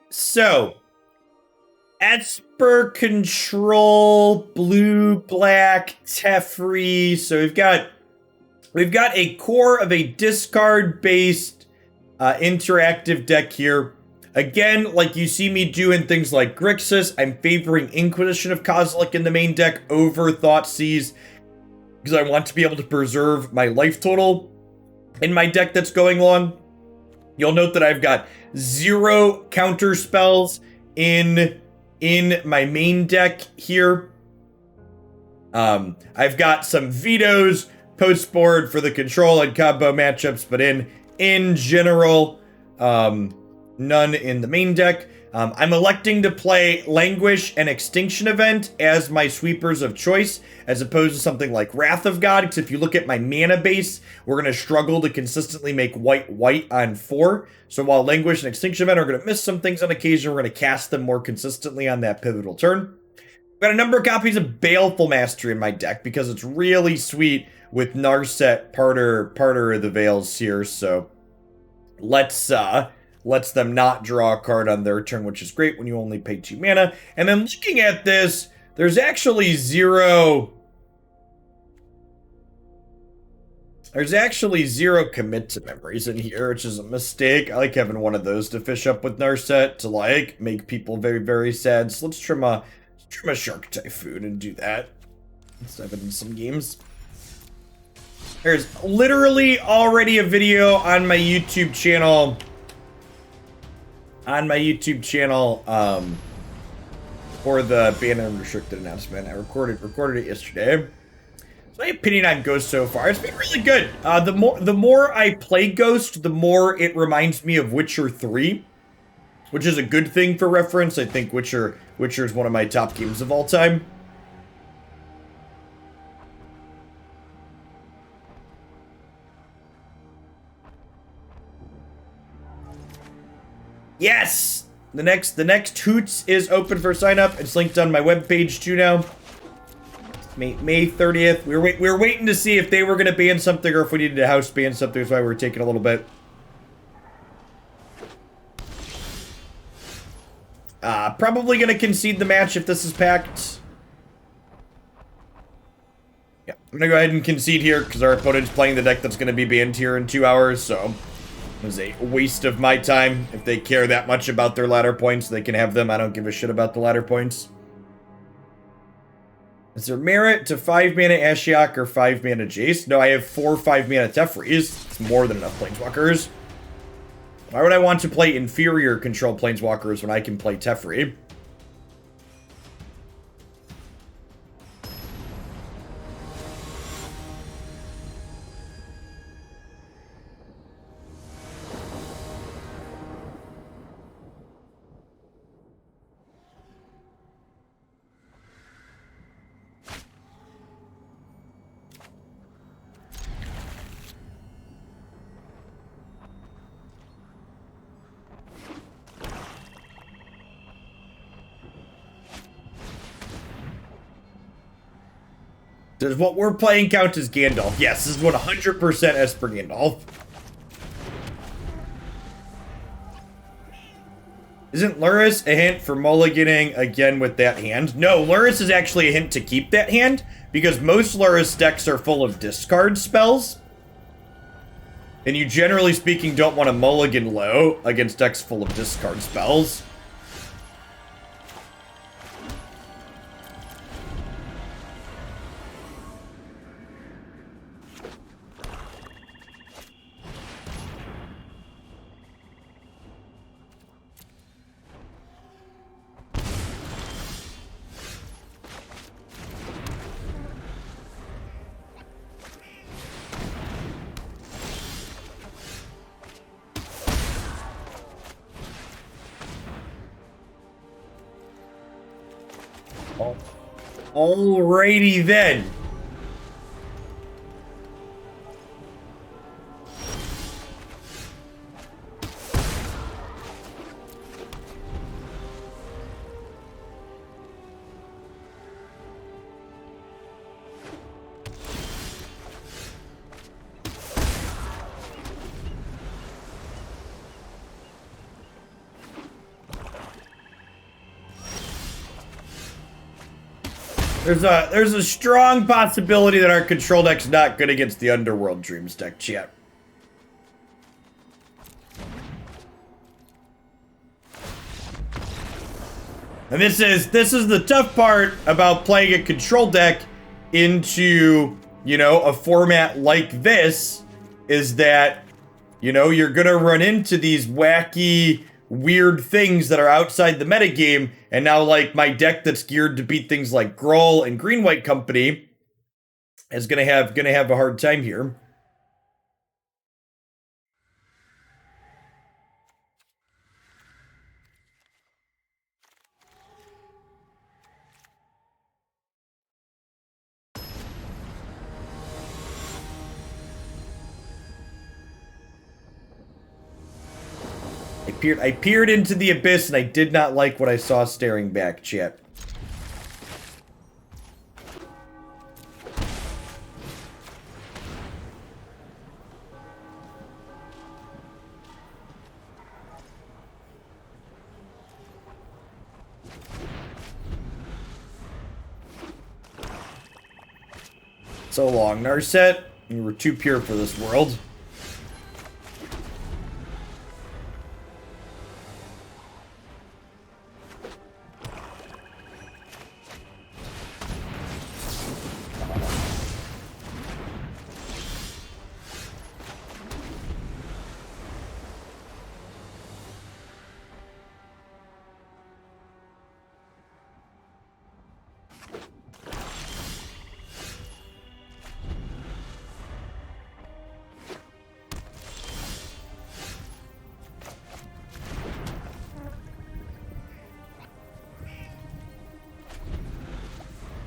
So, Esper control, blue, black, Teferi. So we've got a core of a discard-based interactive deck here. Again, like you see me doing things like Grixis, I'm favoring Inquisition of Kozilek in the main deck over Thoughtseize because I want to be able to preserve my life total in my deck that's going long. You'll note that I've got 0 counter spells in my main deck here. I've got some vetoes post board for the control and combo matchups, but in general, none in the main deck. I'm electing to play Languish and Extinction Event as my sweepers of choice, as opposed to something like Wrath of God, because if you look at my mana base, we're going to struggle to consistently make white on 4. So while Languish and Extinction Event are going to miss some things on occasion, we're going to cast them more consistently on that pivotal turn. I've got a number of copies of Baleful Mastery in my deck, because it's really sweet with Narset Parter of the Veils here, so lets them not draw a card on their turn, which is great when you only pay 2 mana. And then looking at this, there's actually zero commit to memories in here, which is a mistake. I like having one of those to fish up with Narset to like make people very, very sad. So let's trim a Shark Typhoon and do that. Let's dive into some games. There's literally already a video on my YouTube channel. For the banned and restricted announcement. I recorded it yesterday. So my opinion on Ghost so far, it's been really good. The more I play Ghost, the more it reminds me of Witcher 3, which is a good thing for reference. I think Witcher is one of my top games of all time. Yes! The next Hoots is open for sign up. It's linked on my webpage too now. May 30th. We were waiting to see if they were gonna ban something or if we needed to house ban something. That's why we were taking a little bit. Probably gonna concede the match if this is packed. Yeah, I'm gonna go ahead and concede here because our opponent's playing the deck that's gonna be banned here in 2 hours, so it was a waste of my time. If they care that much about their ladder points, they can have them. I don't give a shit about the ladder points. Is there merit to 5 mana Ashiok or 5 mana Jace? No, I have 4 5 mana Teferis. It's more than enough Planeswalkers. Why would I want to play inferior control Planeswalkers when I can play Teferi? Does what we're playing count as Gandalf? Yes, this is 100% Esper Gandalf. Isn't Luris a hint for mulliganing again with that hand? No, Luris is actually a hint to keep that hand, because most Luris decks are full of discard spells. And you, generally speaking, don't want to mulligan low against decks full of discard spells. Alrighty then. There's a strong possibility that our control deck's not good against the Underworld Dreams deck, chat. And this is the tough part about playing a control deck into, you know, a format like this, is that, you know, you're gonna run into these wacky, weird things that are outside the metagame, and now, like, my deck that's geared to beat things like Gruul and Green-White Company is gonna have a hard time here. I peered into the abyss, and I did not like what I saw staring back, chat. So long, Narset. You were too pure for this world.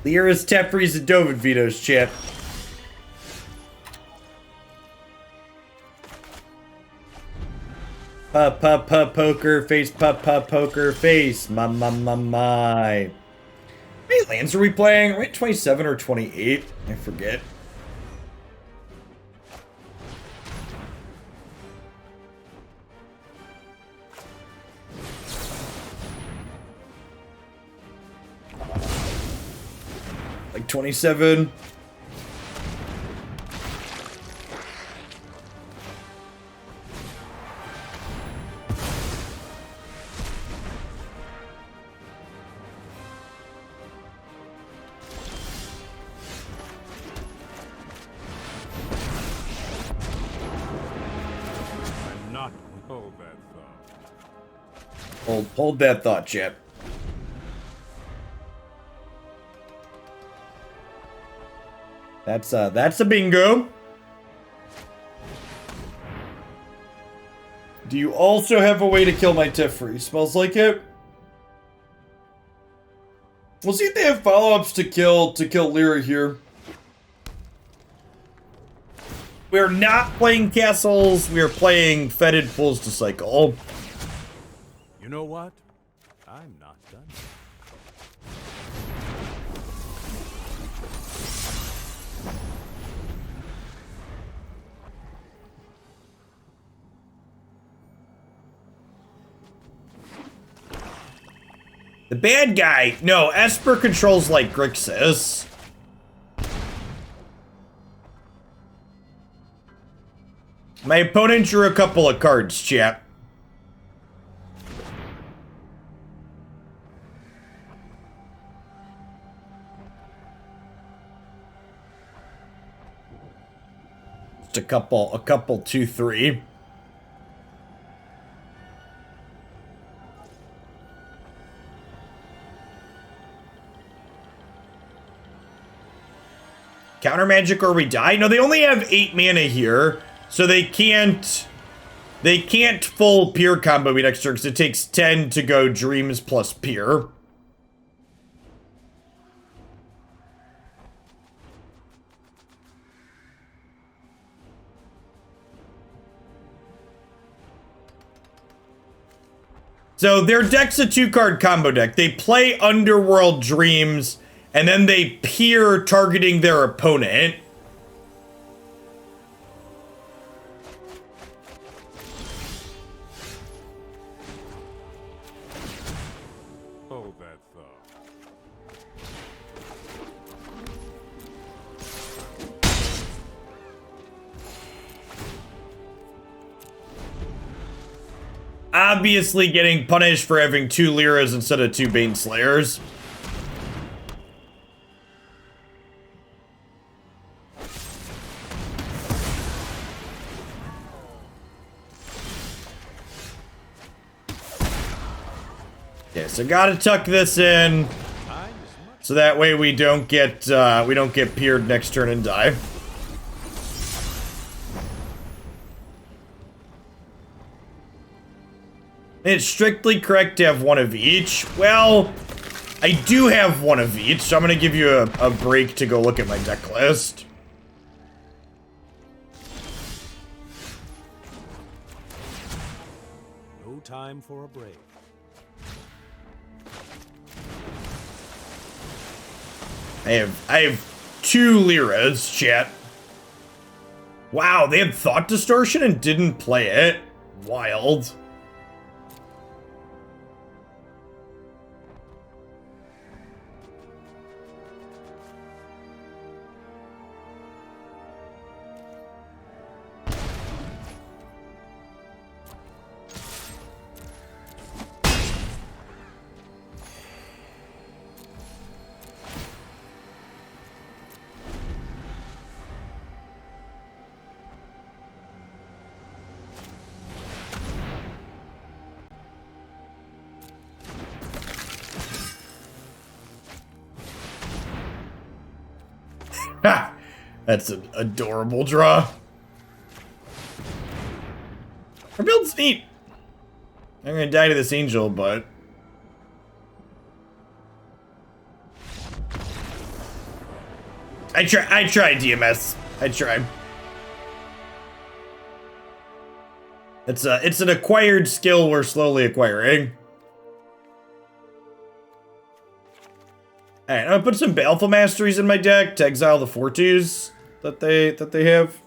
Lyra's, Teferi's, and Dovin vetoes, chat. Poker face, poker face. My. How many lands are we playing? Are we at 27 or 28? I forget. Like 27. Hold that thought, chat. That's a bingo. Do you also have a way to kill my Teferi? Smells like it. We'll see if they have follow-ups to kill Lyra here. We're not playing castles. We are playing Fetid Pools to cycle. You know what? I'm not done. The bad guy. No, Esper controls like Grixis. My opponent drew a couple of cards, chat. Just a couple 2-3. Counter magic or we die? No, they only have 8 mana here, so they can't full Peer combo me next turn because it takes 10 to go Dreams plus Peer. So their deck's a 2-card combo deck. They play Underworld Dreams, and then they peer targeting their opponent. Hold that thought. obviously getting punished for having 2 Lyras instead of 2 Baneslayers. Yeah, so gotta tuck this in, so that way we don't get peered next turn and die. It's strictly correct to have 1 of each. Well, I do have 1 of each, so I'm gonna give you a break to go look at my deck list. No time for a break. I have 2 Lyras, chat. Wow, they had Thought Distortion and didn't play it. Wild. Ha! That's an adorable draw. Our build's neat. I'm gonna die to this angel, but... I tried, DMS. I tried. It's an acquired skill we're slowly acquiring. Alright, I'm gonna put some Baleful Masteries in my deck to exile the 4/2s that they have.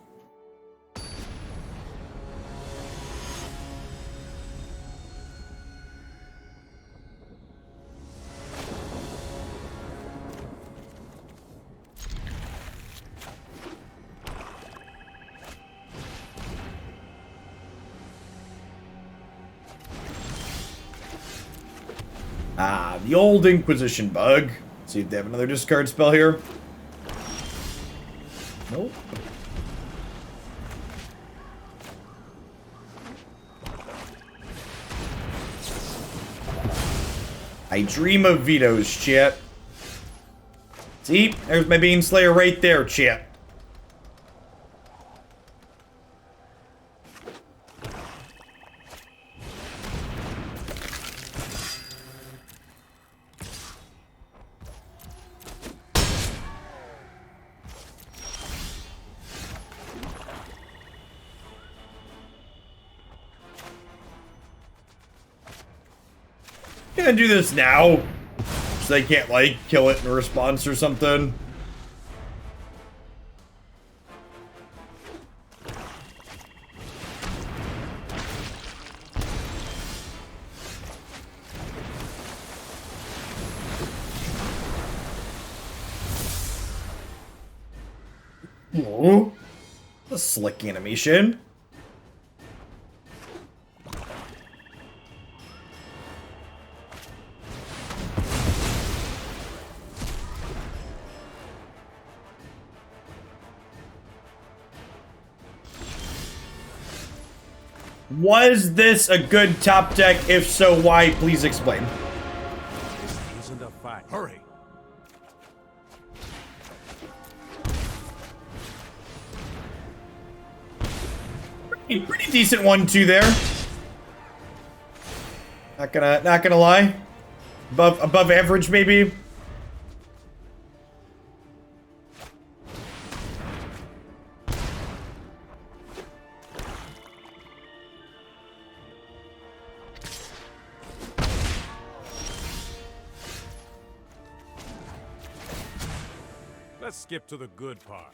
Ah, the old Inquisition bug. See if they have another discard spell here. Nope. I dream of vetoes, chat. See? There's my Baneslayer right there, chat. I'm gonna do this now, so they can't, like, kill it in response or something. Oh, a slick animation. Was this a good top deck? If so, why? Please explain. This isn't a fight. Hurry. Pretty decent 1/2 there. Not gonna lie. Above average, maybe. Let's skip to the good part.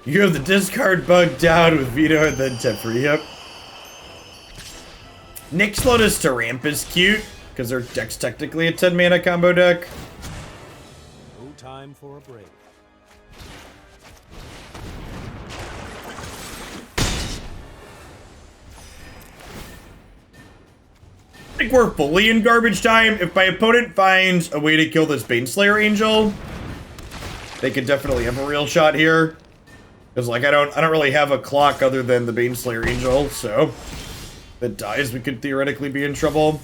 You have the discard bug down with Veto and then Teferi. Yep. Nyx Lotus to ramp is cute, because their deck's technically a 10 mana combo deck. No time for a break. I think we're fully in garbage time. If my opponent finds a way to kill this Baneslayer Angel, they could definitely have a real shot here. Because like I don't really have a clock other than the Baneslayer Angel, so if it dies, we could theoretically be in trouble.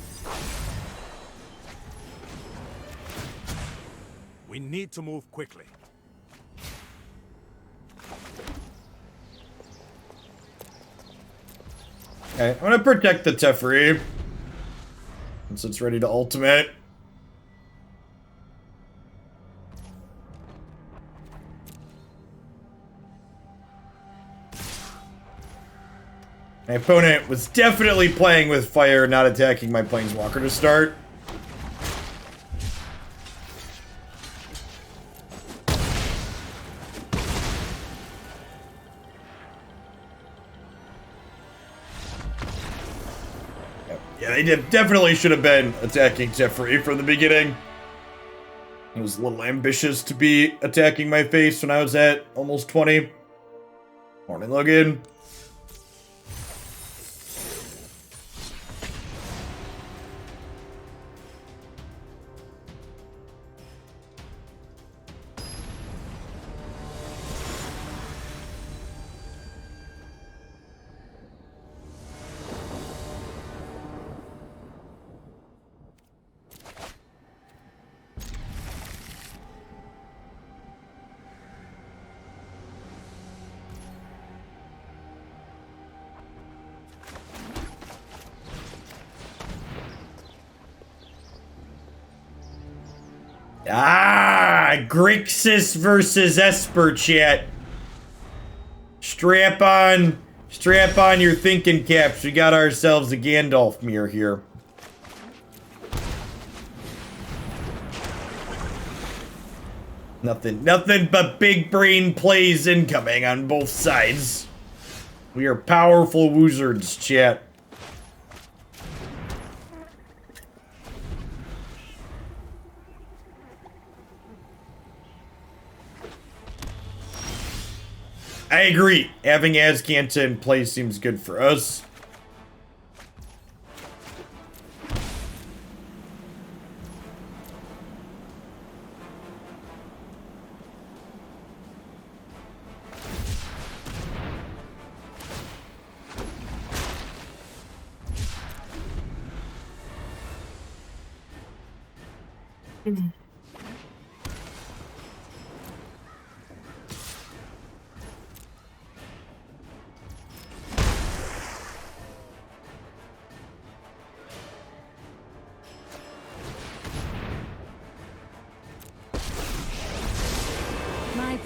We need to move quickly. Okay, I'm gonna protect the Teferi once it's ready to ultimate. My opponent was definitely playing with fire, not attacking my Planeswalker to start. Yeah, they definitely should have been attacking Teferi from the beginning. I was a little ambitious to be attacking my face when I was at almost 20. Morning, Logan. Grixis versus Esper, chat. Strap on your thinking caps. We got ourselves a Gandalf mirror here. Nothing but big brain plays incoming on both sides. We are powerful wizards, chat. I agree. Having Azcanta in play seems good for us.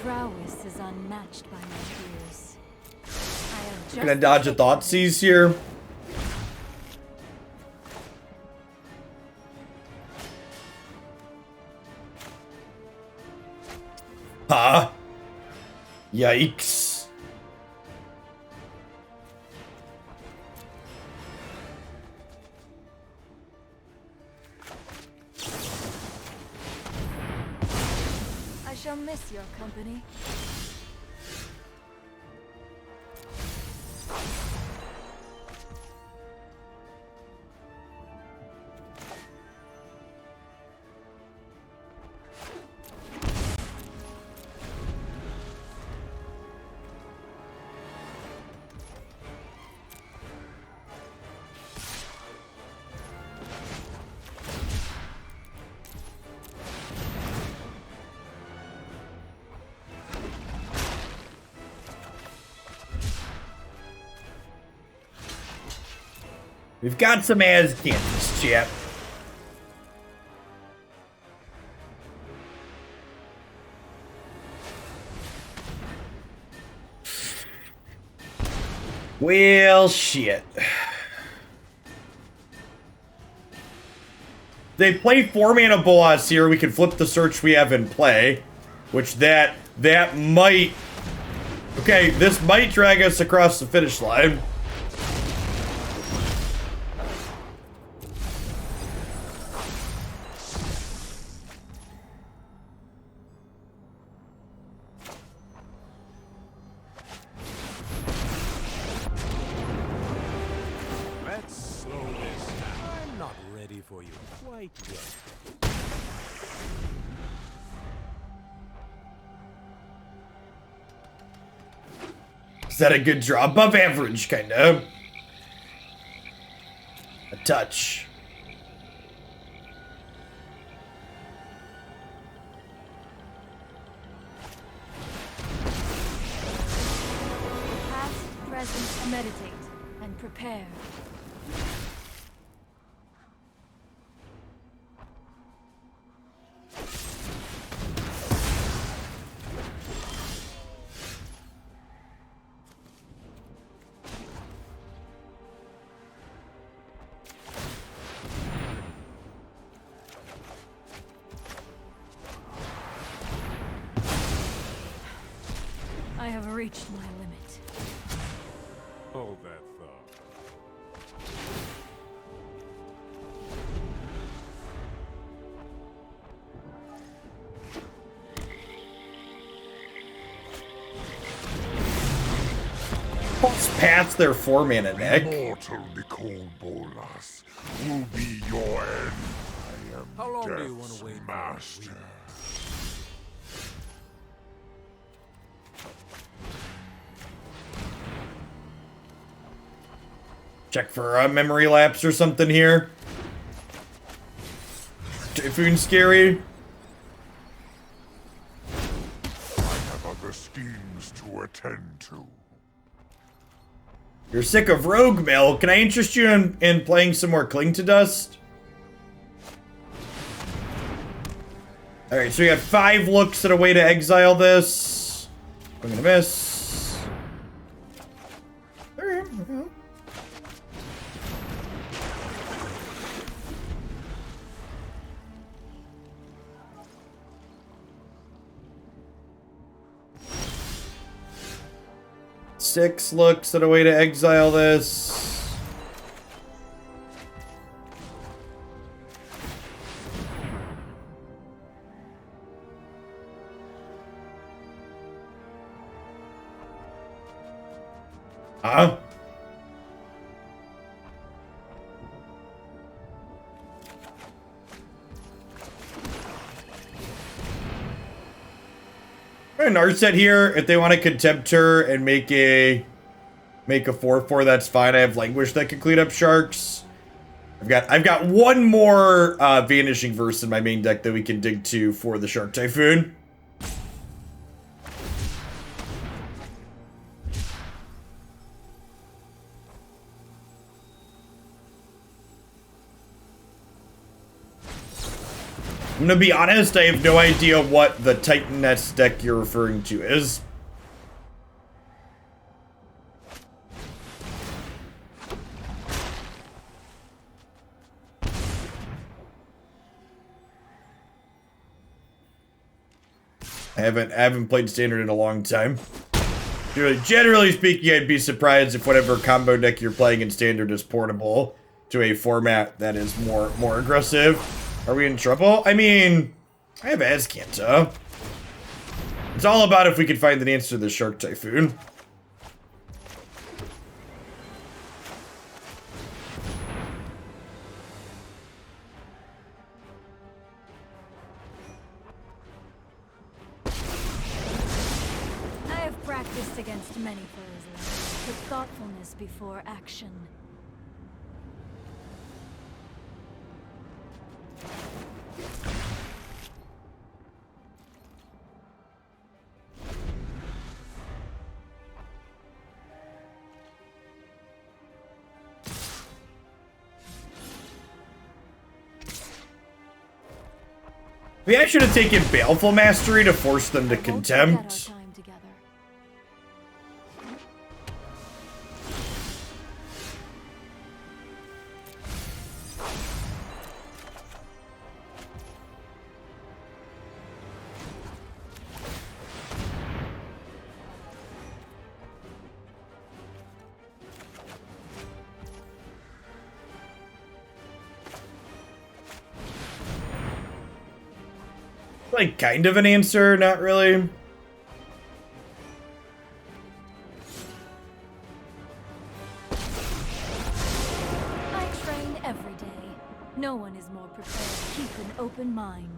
Prowess is unmatched by my peers. Gonna dodge a Thoughtseize here. Huh? Yikes. I shall miss your company. We've got some Azcantas, chat. Well, shit. They play 4-mana Bolas here. We can flip the search we have in play, which that might... Okay, this might drag us across the finish line. Thank you. Is that a good draw? Above average, kind of. A touch. Past, present, meditate, and prepare. I have reached my limit. Hold that thought. Past their 4-mana deck. Immortal Nicole Bolas will be your end. I am How long do you want Death's to wait for master. Check for a memory lapse or something here. Typhoon scary. I have other schemes to attend to. You're sick of Rogue Mill. Can I interest you in playing some more Cling to Dust? Alright, so we have 5 looks at a way to exile this. I'm gonna miss. Alright. Six looks at a way to exile this. Huh? Narset here. If they want to contempt her and make a 4/4, that's fine. I have Languish that can clean up sharks. I've got one more Vanishing Verse in my main deck that we can dig to for the Shark Typhoon. I'm gonna be honest, I have no idea what the Titaness deck you're referring to is. I haven't played Standard in a long time. Generally speaking, I'd be surprised if whatever combo deck you're playing in Standard is portable to a format that is more aggressive. Are we in trouble? I mean, I have Azcanta. It's all about if we can find an answer to the Shark Typhoon. I have practiced against many foes, with thoughtfulness before action. Maybe I should have taken Baleful Mastery to force them to contempt. Like, kind of an answer, not really. I train every day. No one is more prepared Keep an open mind.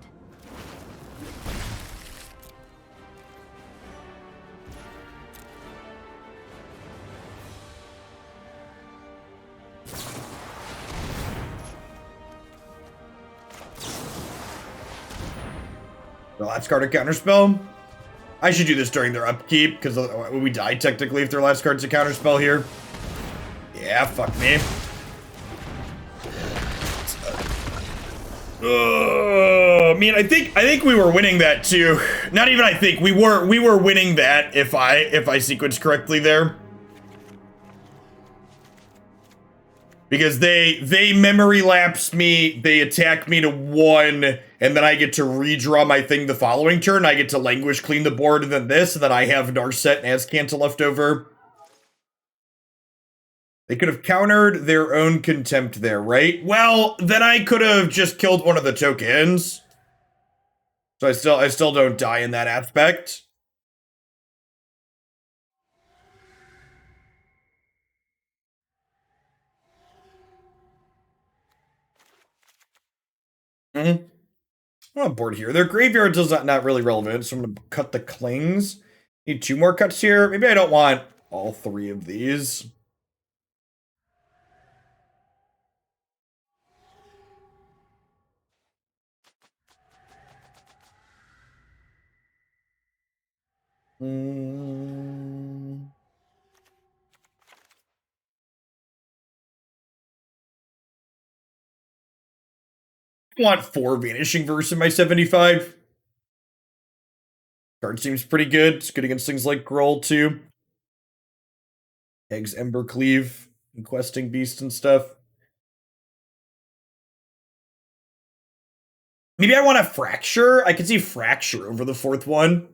The last card a counterspell. I should do this during their upkeep, because we die technically if their last card's a counterspell here. Yeah, fuck me. Man, I think we were winning that too. Not even I think we were winning that if I sequenced correctly there. Because they memory lapse me, they attack me to 1, and then I get to redraw my thing the following turn. I get to Languish, clean the board, and then this, and then I have Narset and Azcanta left over. They could have countered their own contempt there, right? Well, then I could have just killed one of the tokens. So I still don't die in that aspect. I'm on board here. Their graveyard is not really relevant, so I'm going to cut the clings. Need 2 more cuts here. Maybe I don't want all 3 of these. I want 4 Vanishing Verse in my 75. Card seems pretty good. It's good against things like Groll too. Eggs, Ember Cleave, and Questing Beast and stuff. Maybe I want a Fracture. I could see Fracture over the 4th one.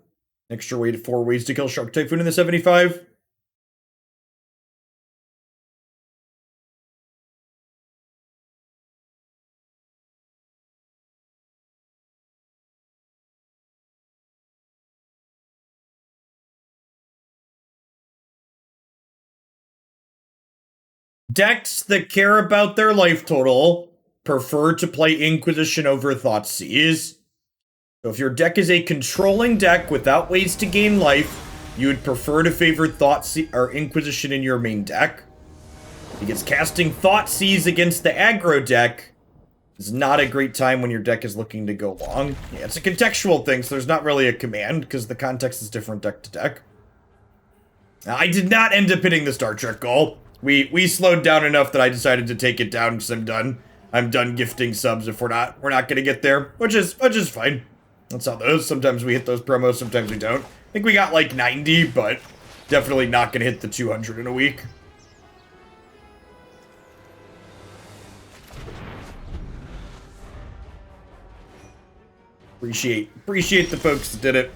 Extra way to 4 ways to kill Shark Typhoon in the 75. Decks that care about their life total prefer to play Inquisition over Thoughtseize. So if your deck is a controlling deck without ways to gain life, you would prefer to favor Thoughtseize or Inquisition in your main deck. Because casting Thoughtseize against the aggro deck is not a great time when your deck is looking to go long. Yeah, it's a contextual thing, so there's not really a command, because the context is different deck to deck. Now, I did not end up hitting the Star Trek goal. We slowed down enough that I decided to take it down because I'm done. I'm done gifting subs if we're not gonna get there, which is fine. That's how those. Sometimes we hit those promos, sometimes we don't. I think we got like 90, but definitely not gonna hit the 200 in a week. Appreciate the folks that did it.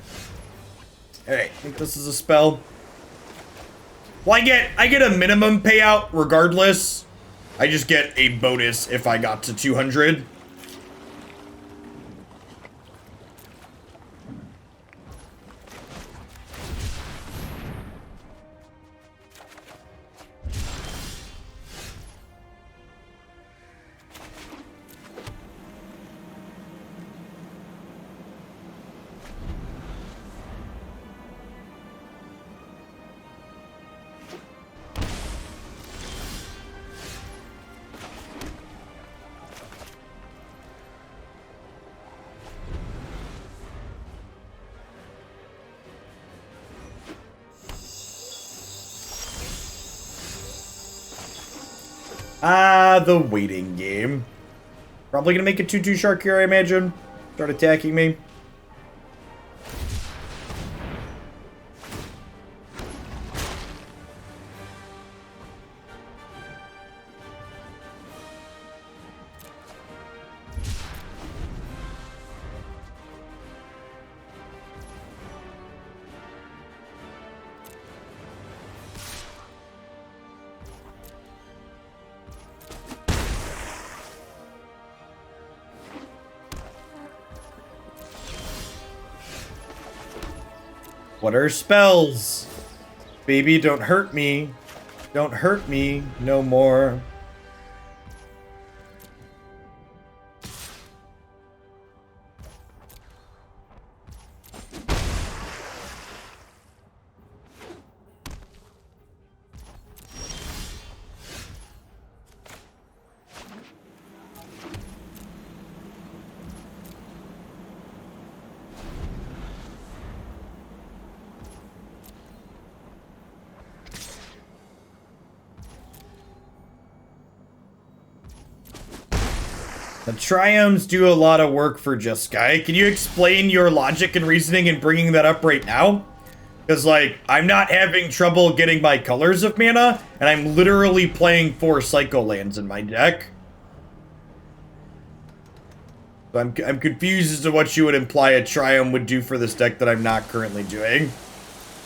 Alright, I think this is a spell. Well, I get a minimum payout regardless. I just get a bonus if I got to 200. The waiting game. Probably gonna make a 2/2 shark here, I imagine. Start attacking me. What are spells? Baby, don't hurt me. Don't hurt me no more. The triomes do a lot of work for Jeskai. Can you explain your logic and reasoning in bringing that up right now? Because, like, I'm not having trouble getting my colors of mana, and I'm literally playing 4 Psycho lands in my deck. So I'm confused as to what you would imply a triome would do for this deck that I'm not currently doing.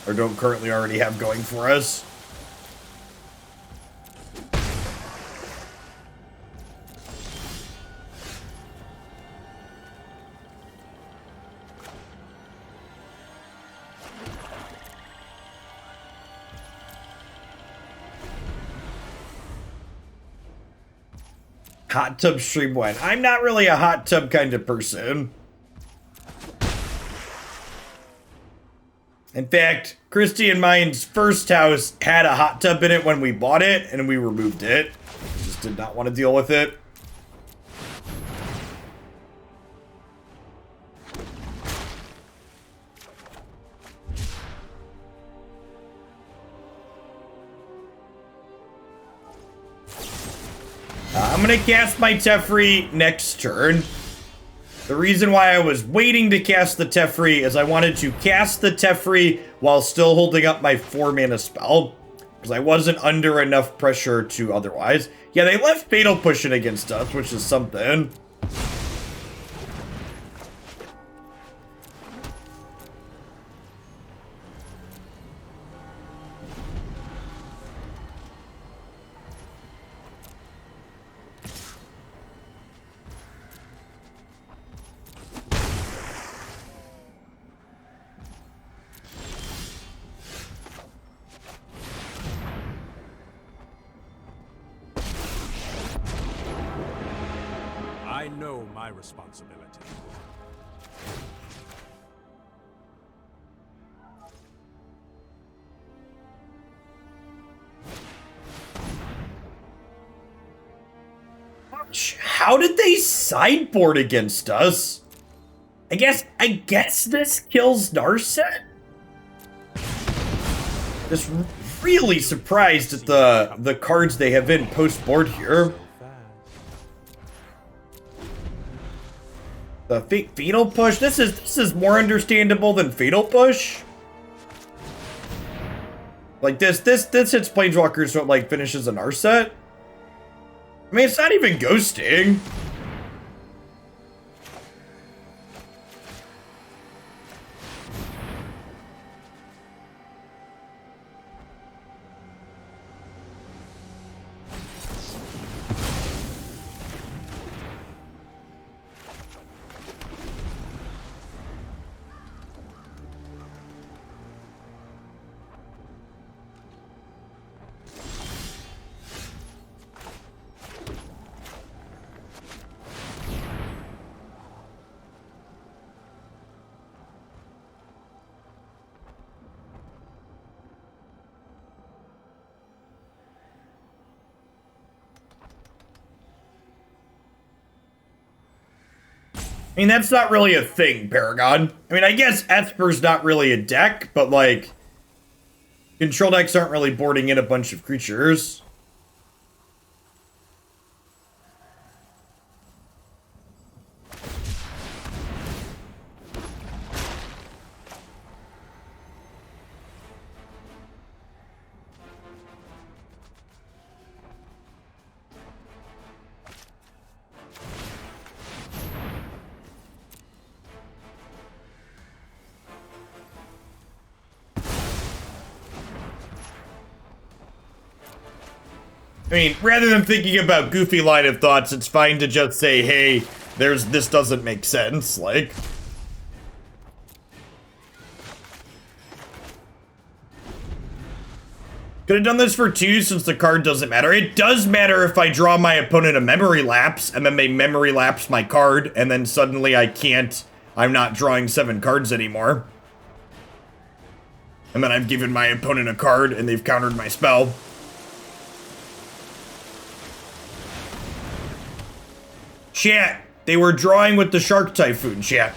Or don't currently already have going for us. Hot tub stream wine. I'm not really a hot tub kind of person. In fact, Christy and mine's first house had a hot tub in it when we bought it, and we removed it. Just did not want to deal with it. I'm gonna cast my Teferi next turn. The reason why I was waiting to cast the Teferi is I wanted to cast the Teferi while still holding up my 4 mana spell. Because I wasn't under enough pressure to otherwise. Yeah, they left Fatal Pushing against us, which is something. I know my responsibility. How did they sideboard against us? I guess this kills Narset? Just really surprised at the cards they have in post-board here. The Fatal Push, this is more understandable than Fatal Push. Like this hits Planeswalkers, so it like finishes an Narset. I mean, it's not even ghosting. I mean, that's not really a thing, Paragon. I mean, I guess Esper's not really a deck, but, like, control decks aren't really boarding in a bunch of creatures. I mean, rather than thinking about goofy line of thoughts, it's fine to just say, hey, this doesn't make sense, like. Could have done this for 2 since the card doesn't matter. It does matter if I draw my opponent a memory lapse, and then they memory lapse my card, and then suddenly I'm not drawing 7 cards anymore. And then I've given my opponent a card, and they've countered my spell. Chat, they were drawing with the Shark Typhoon, chat.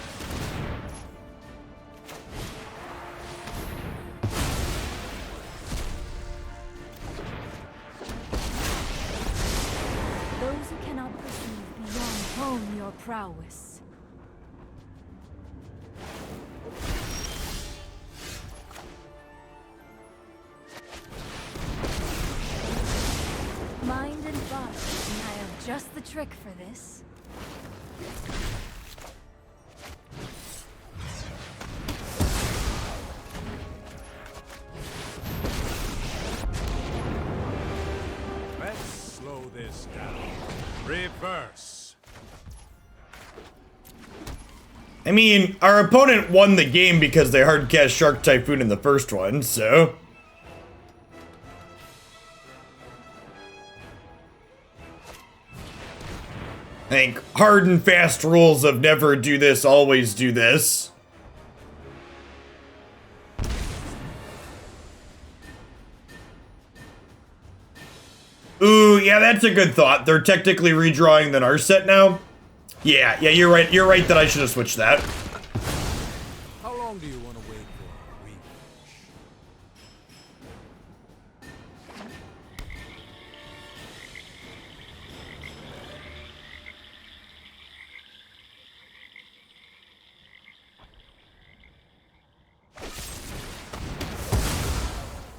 Those who cannot perceive beyond home just the trick for this. Let's slow this down. Reverse. I mean, our opponent won the game because they hard cast Shark Typhoon in the first one, so... I think hard and fast rules of never do this, always do this. Ooh, yeah, that's a good thought. They're technically redrawing the Narset now. Yeah, you're right. You're right that I should have switched that. How long do you want to wait for? Reach.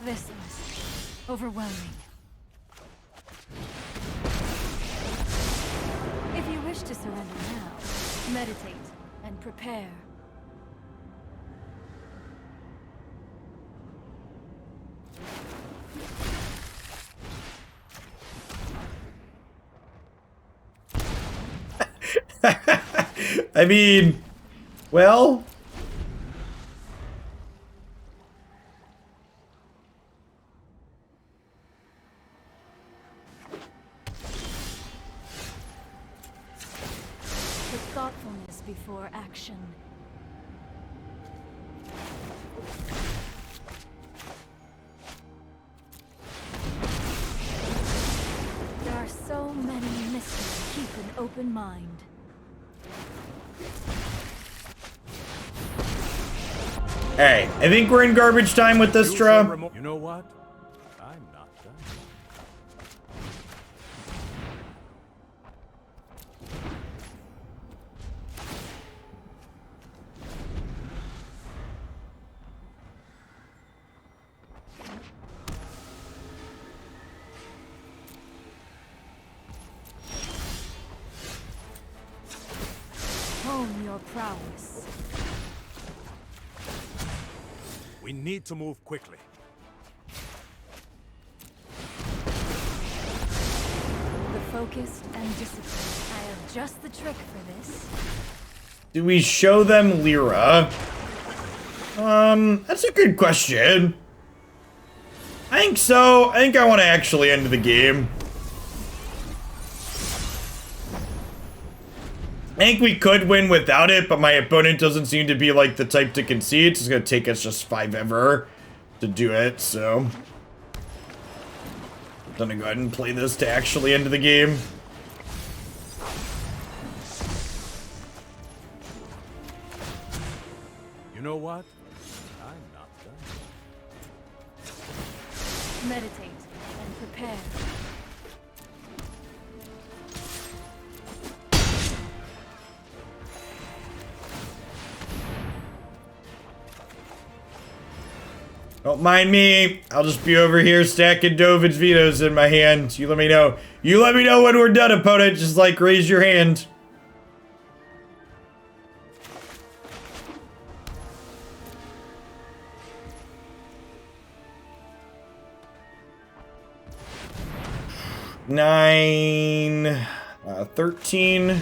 This was overwhelming. If you wish to surrender now, meditate and prepare. I mean, well... Thoughtfulness before action. There are so many mysteries. Keep an open mind. Hey, I think we're in garbage time with this draw. You know what? I'm not done. Hone your prowess. We need to move quickly. The focused and disciplined. I have just the trick for this. Do we show them Lyra? That's a good question. I think so. I think I want to actually end the game. I think we could win without it, but my opponent doesn't seem to be like the type to concede. It's gonna take us just 5 ever to do it, so I'm gonna go ahead and play this to actually end the game. You know what? I'm not done. Meditate and prepare. Don't mind me. I'll just be over here stacking Dovin's vetoes in my hand. You let me know. You let me know when we're done, opponent. Just like raise your hand. Nine, 13.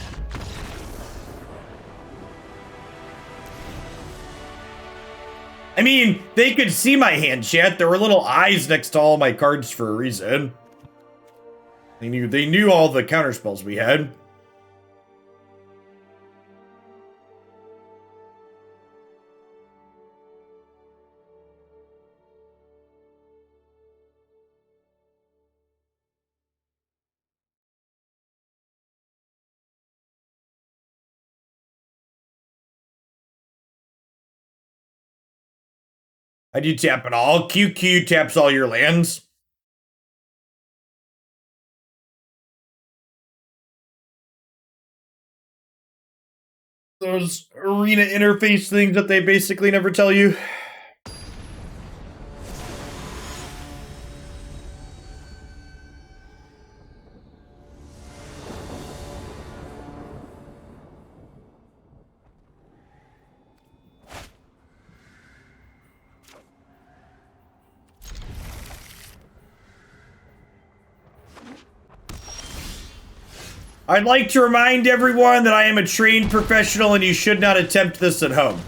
I mean, they could see my hand, chat. There were little eyes next to all my cards for a reason. They knew all the counterspells we had. How do you tap it all? QQ taps all your lands. Those arena interface things that they basically never tell you. I'd like to remind everyone that I am a trained professional and you should not attempt this at home.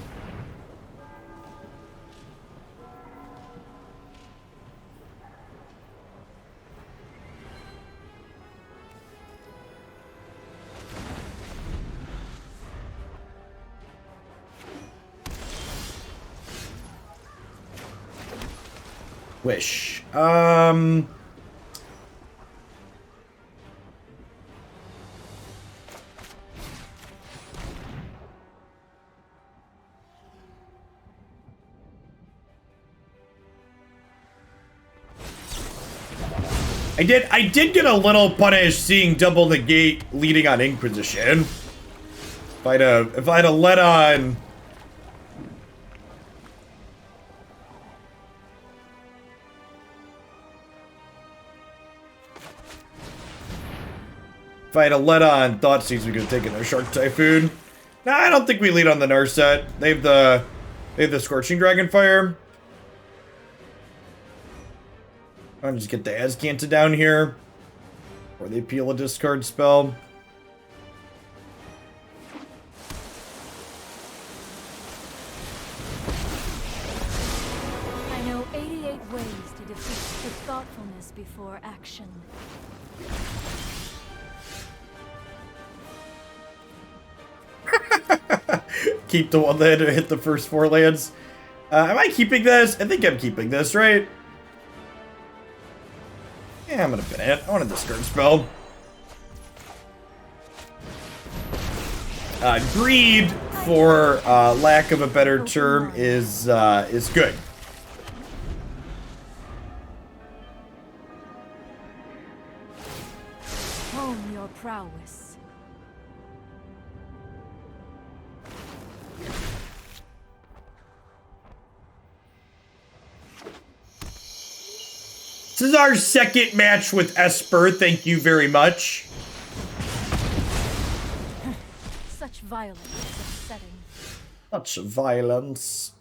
Wish. I did get a little punished seeing double negate leading on Inquisition. If I'd have let on. If I had let on Thoughtseize, we could have taken their Shark Typhoon. Nah, I don't think we lead on the Narset. They have the Scorching Dragonfire. I'll just get the Azcanta down here. Or they peel a discard spell. I know 88 ways to defeat with thoughtfulness before action. Keep the one that hit the first 4 lands. Am I keeping this? I think I'm keeping this, right? Yeah, I'm gonna pin it. I want a discard spell. Greed, for lack of a better term, is good. Hone your prowess. This is our second match with Esper. Thank you very much. Such violence is upsetting. Such violence.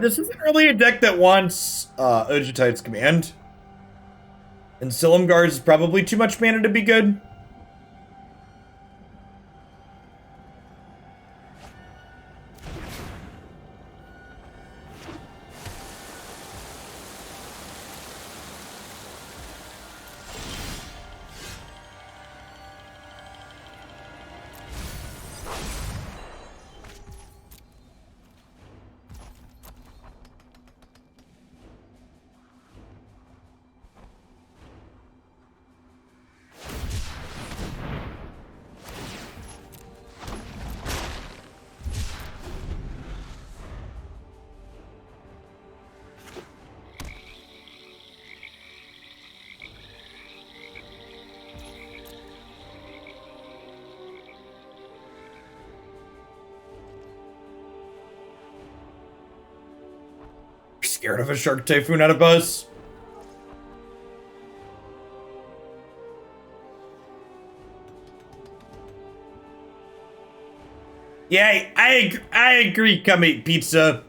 This isn't really a deck that wants Ojutite's Command. And Silumgar is probably too much mana to be good. Scared of a Shark Typhoon out of us. Yeah, I agree, Come Eat Pizza.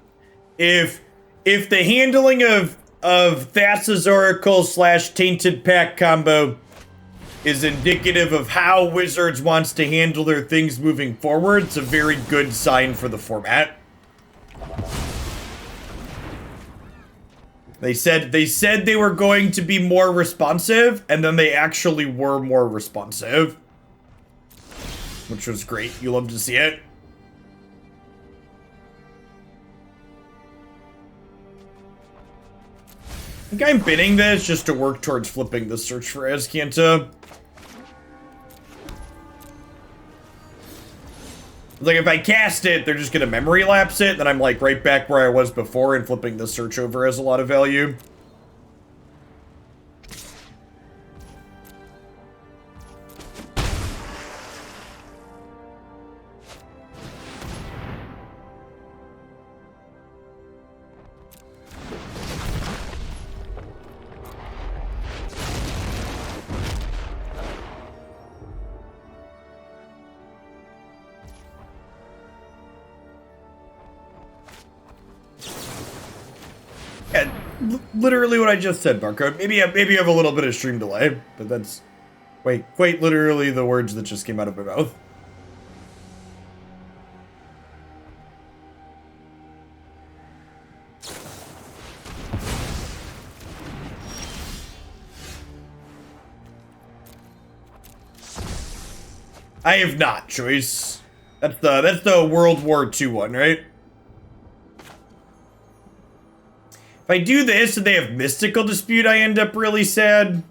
If the handling of Thassa's Oracle / Tainted Pack combo is indicative of how Wizards wants to handle their things moving forward, it's a very good sign for the format. They said they were going to be more responsive, and then they actually were more responsive. Which was great. You love to see it. I think I'm binning this just to work towards flipping the search for Azcanta. Like, if I cast it, they're just gonna memory lapse it, then I'm like right back where I was before, and flipping the search over has a lot of value. Yeah, literally what I just said, Barcode. Maybe I have a little bit of stream delay, but that's quite literally the words that just came out of my mouth. I have not, Choice. That's the World War II one, right? If I do this and they have Mystical Dispute, I end up really sad.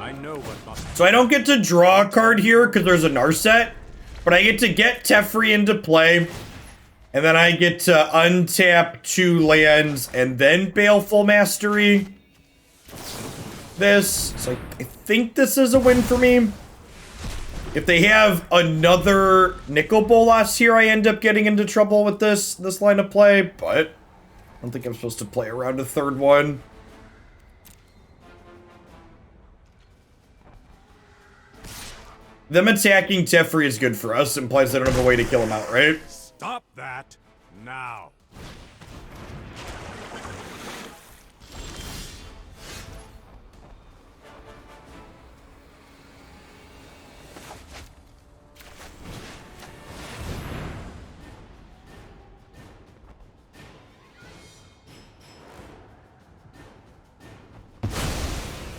I know what must. So I don't get to draw a card here because there's a Narset, but I get to get Teferi into play, and then I get to untap 2 lands and then Baleful Mastery this. So I think this is a win for me. If they have another Nicol Bolas here, I end up getting into trouble with this line of play, but I don't think I'm supposed to play around a third one. Them attacking Teferi is good for us. Implies I don't have a way to kill him outright. Stop that now.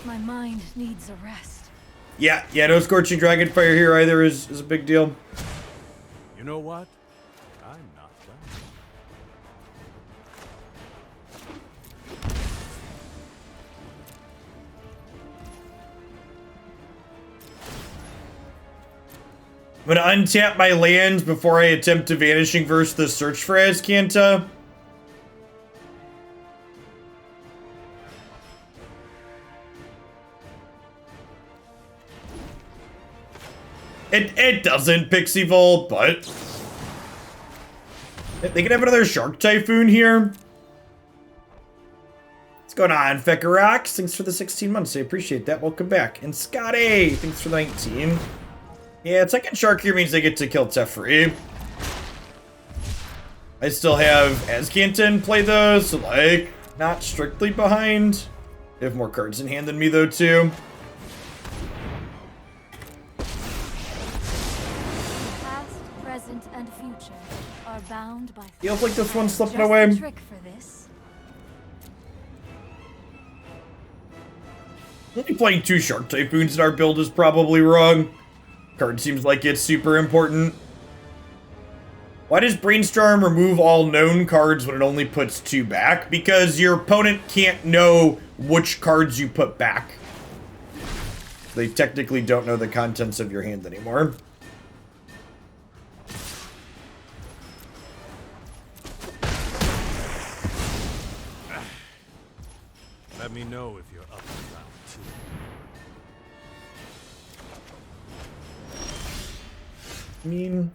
My mind needs a rest. Yeah, no Scorching Dragonfire here either is a big deal. You know what? I'm not done. I'm gonna untap my lands before I attempt to Vanishing Verse the search for Azcanta. It doesn't Pixie Volt, but they can have another Shark Typhoon here. What's going on, Fekarox? Thanks for the 16 months. I appreciate that. Welcome back. And Scotty, thanks for the 19. Yeah, second Shark here means they get to kill Teferi. I still have Azcanta in play though, so like, not strictly behind. They have more cards in hand than me though too. And future are bound by. Feels like this one's slipping just away. The trick for this. Only playing 2 Shark Typhoons in our build is probably wrong. Card seems like it's super important. Why does Brainstorm remove all known cards when it only puts 2 back? Because your opponent can't know which cards you put back. They technically don't know the contents of your hand anymore. Let me know if you're up for round 2. I mean...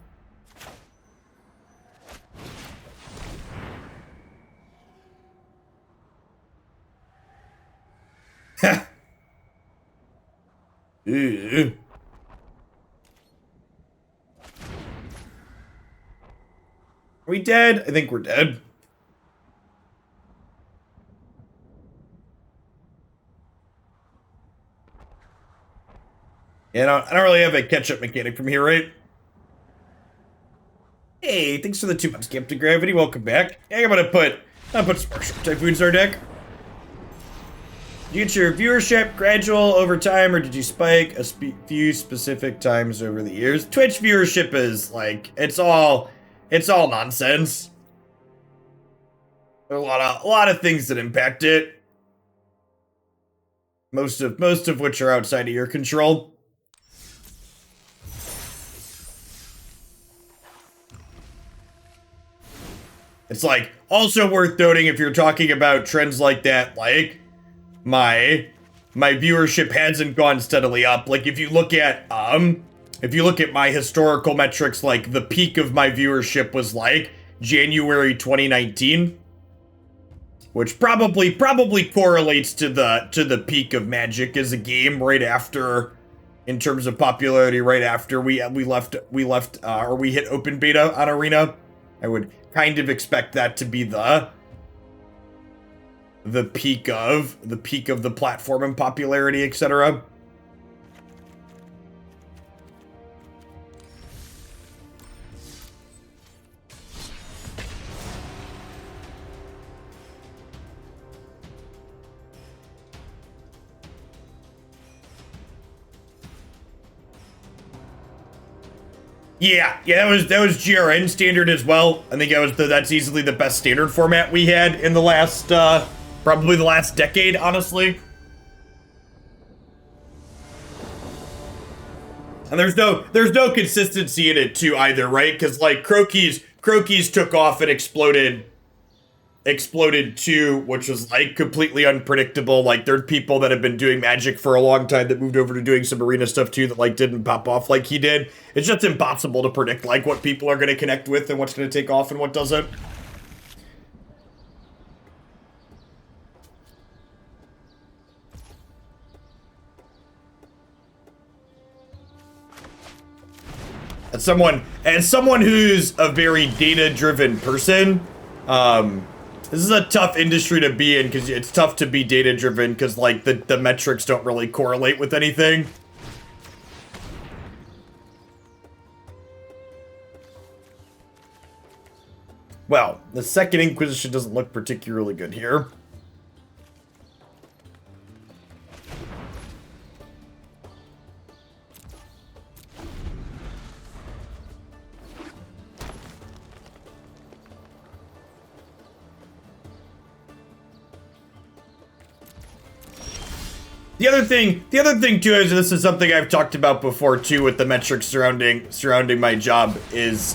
Ew. Are we dead? I think we're dead. Yeah, I don't really have a catch-up mechanic from here, right? Hey, thanks for the 2 months, Captain Gravity. Welcome back. Yeah, I'm gonna put some more Shark Typhoons in our deck. Did you get your viewership gradual over time, or did you spike a few specific times over the years? Twitch viewership is like it's all nonsense. There are a lot of things that impact it. Most of which are outside of your control. It's like also worth noting if you're talking about trends like that, like my viewership hasn't gone steadily up. Like if you look at my historical metrics, like the peak of my viewership was like January 2019, which probably correlates to the peak of Magic as a game right after in terms of popularity right after we hit open beta on Arena. I would kind of expect that to be the peak of the platform and popularity, etc. Yeah, that was GRN standard as well. I think that's easily the best standard format we had in the last probably the last decade, honestly. And there's no consistency in it too either, right? Because like Croaky's took off and exploded too, which was like completely unpredictable. Like there's people that have been doing Magic for a long time that moved over to doing some Arena stuff too that like didn't pop off like he did. It's just impossible to predict like what people are going to connect with and what's going to take off and what doesn't. As someone who's a very data-driven person, this is a tough industry to be in because it's tough to be data-driven because, like, the metrics don't really correlate with anything. Well, the second Inquisition doesn't look particularly good here. The other thing too is this is something I've talked about before too with the metrics surrounding my job is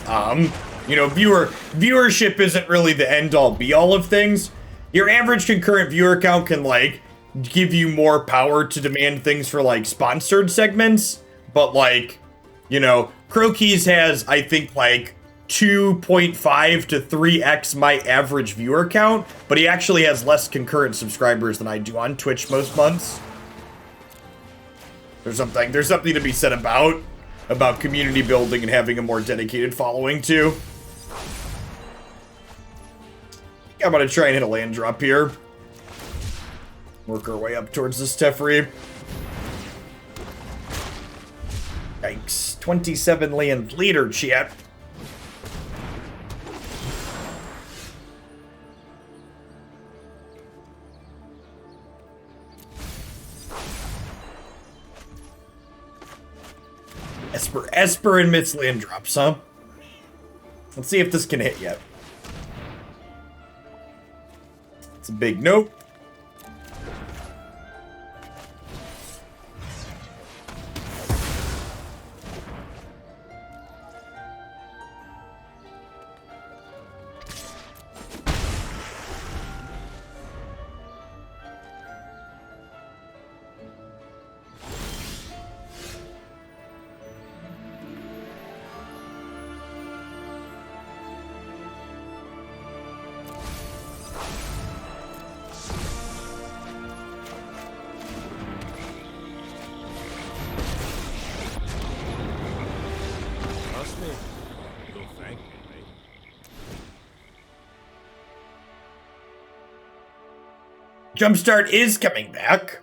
you know, viewership isn't really the end all be all of things. Your average concurrent viewer count can like give you more power to demand things for like sponsored segments, but like, you know, Croaky's has I think like 2.5 to 3x my average viewer count, but he actually has less concurrent subscribers than I do on Twitch most months. There's something to be said about community building and having a more dedicated following too. I'm gonna try and hit a land drop here. Work our way up towards this Teferi. Yikes. 27 land leader, chat. Esper and Mitz land drops, huh? Let's see if this can hit yet. It's a big nope. Jumpstart is coming back.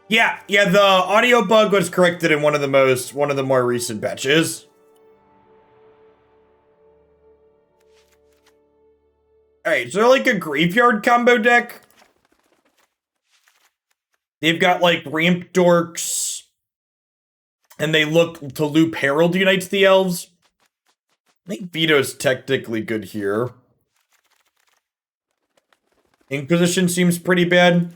Yeah, the audio bug was corrected in one of the more recent patches. Alright, so they're like a graveyard combo deck. They've got like Ramp Dorks, and they look to loop Herald Unites the Elves. I think Veto's technically good here. Inquisition seems pretty bad.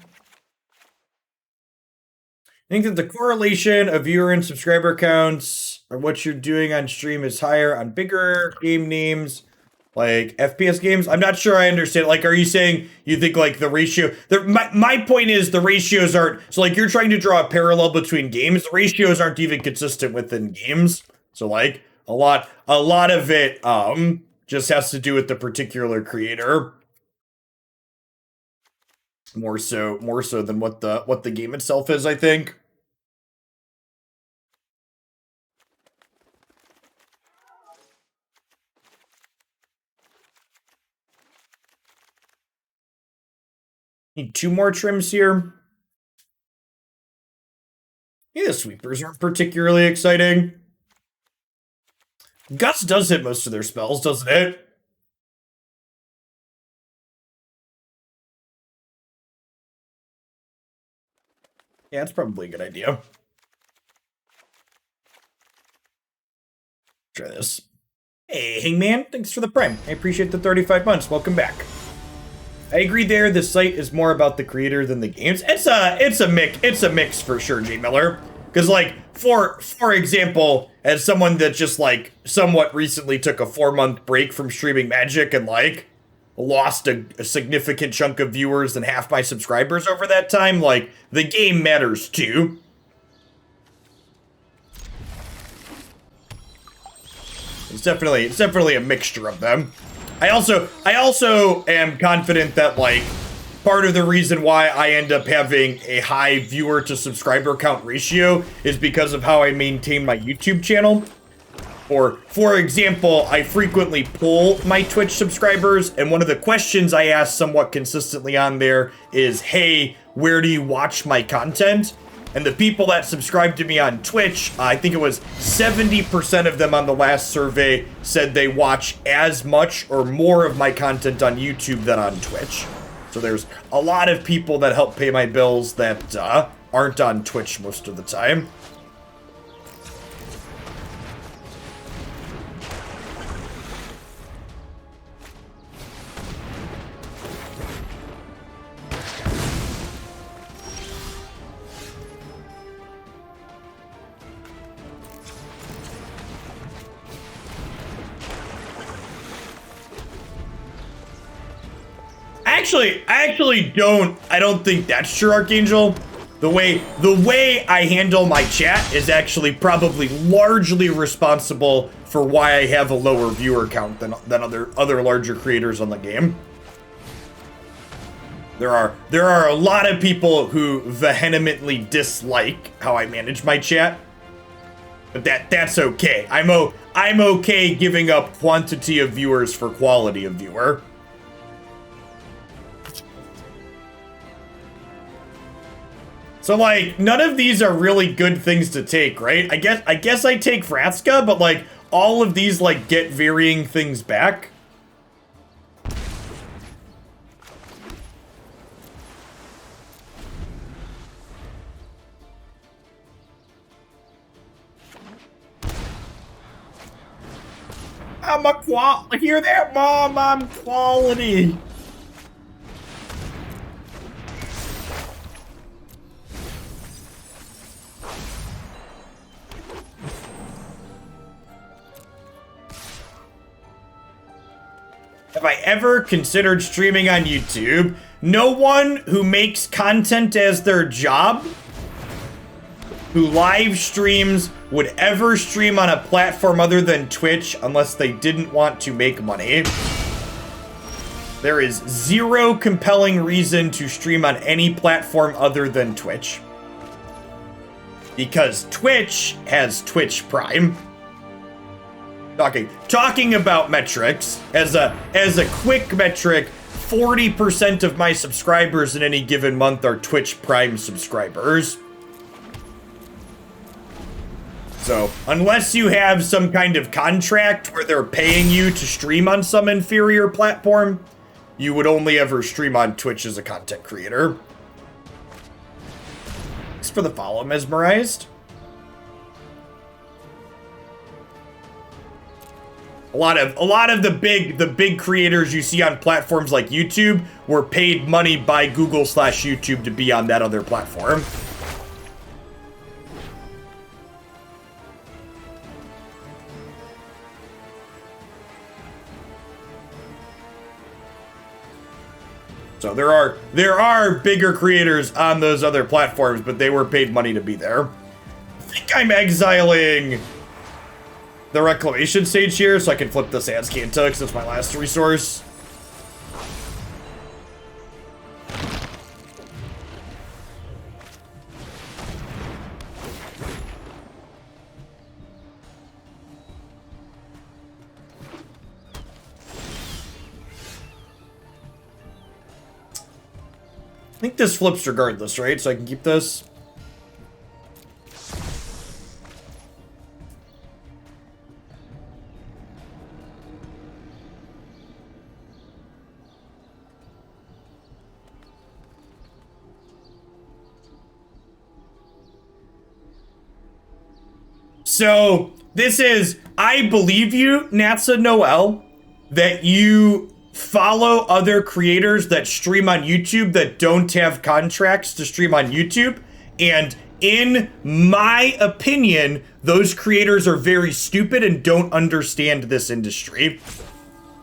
I think that the correlation of viewer and subscriber counts or what you're doing on stream is higher on bigger game names, like FPS games. I'm not sure I understand. Like, are you saying you think like the ratio? My point is the ratios aren't. So like you're trying to draw a parallel between games. The ratios aren't even consistent within games. So like a lot of it just has to do with the particular creator. More so than what the game itself is, I think. Need 2 more trims here. Yeah, the sweepers aren't particularly exciting. Gust does hit most of their spells, doesn't it? Yeah, it's probably a good idea. Try this. Hey, Hangman, thanks for the prime. I appreciate the 35 months. Welcome back. I agree there. The site is more about the creator than the games. It's a mix for sure, J Miller. Because like for example, as someone that just like somewhat recently took a 4-month break from streaming Magic and like lost a significant chunk of viewers and half my subscribers over that time, like the game matters too. It's definitely a mixture of them. I also am confident that like part of the reason why I end up having a high viewer to subscriber count ratio is because of how I maintain my YouTube channel. Or, for example, I frequently poll my Twitch subscribers, and one of the questions I ask somewhat consistently on there is, hey, where do you watch my content? And the people that subscribe to me on Twitch, I think it was 70% of them on the last survey said they watch as much or more of my content on YouTube than on Twitch. So there's a lot of people that help pay my bills that aren't on Twitch most of the time. I don't think that's true, Archangel. The way I handle my chat is actually probably largely responsible for why I have a lower viewer count than other larger creators on the game. There are a lot of people who vehemently dislike how I manage my chat. But that's okay. I'm okay giving up quantity of viewers for quality of viewer. So, like, none of these are really good things to take, right? I guess I take Vraska, but, like, all of these, like, get varying things back. Hear that, Mom? I'm quality. Have I ever considered streaming on YouTube? No one who makes content as their job, who live streams, would ever stream on a platform other than Twitch unless they didn't want to make money. There is zero compelling reason to stream on any platform other than Twitch. Because Twitch has Twitch Prime. Talking about metrics, as a quick metric, 40% of my subscribers in any given month are Twitch Prime subscribers. So, unless you have some kind of contract where they're paying you to stream on some inferior platform, you would only ever stream on Twitch as a content creator. Thanks for the follow, Mesmerized. A lot of the big creators you see on platforms like YouTube were paid money by Google/YouTube to be on that other platform. So there are bigger creators on those other platforms, but they were paid money to be there. I think I'm exiling the Reclamation stage here so I can flip this Azcanta because it's my last resource. I think this flips regardless, right? So I can keep this. So this is, I believe you, Natsa Noel, that you follow other creators that stream on YouTube that don't have contracts to stream on YouTube. And in my opinion, those creators are very stupid and don't understand this industry.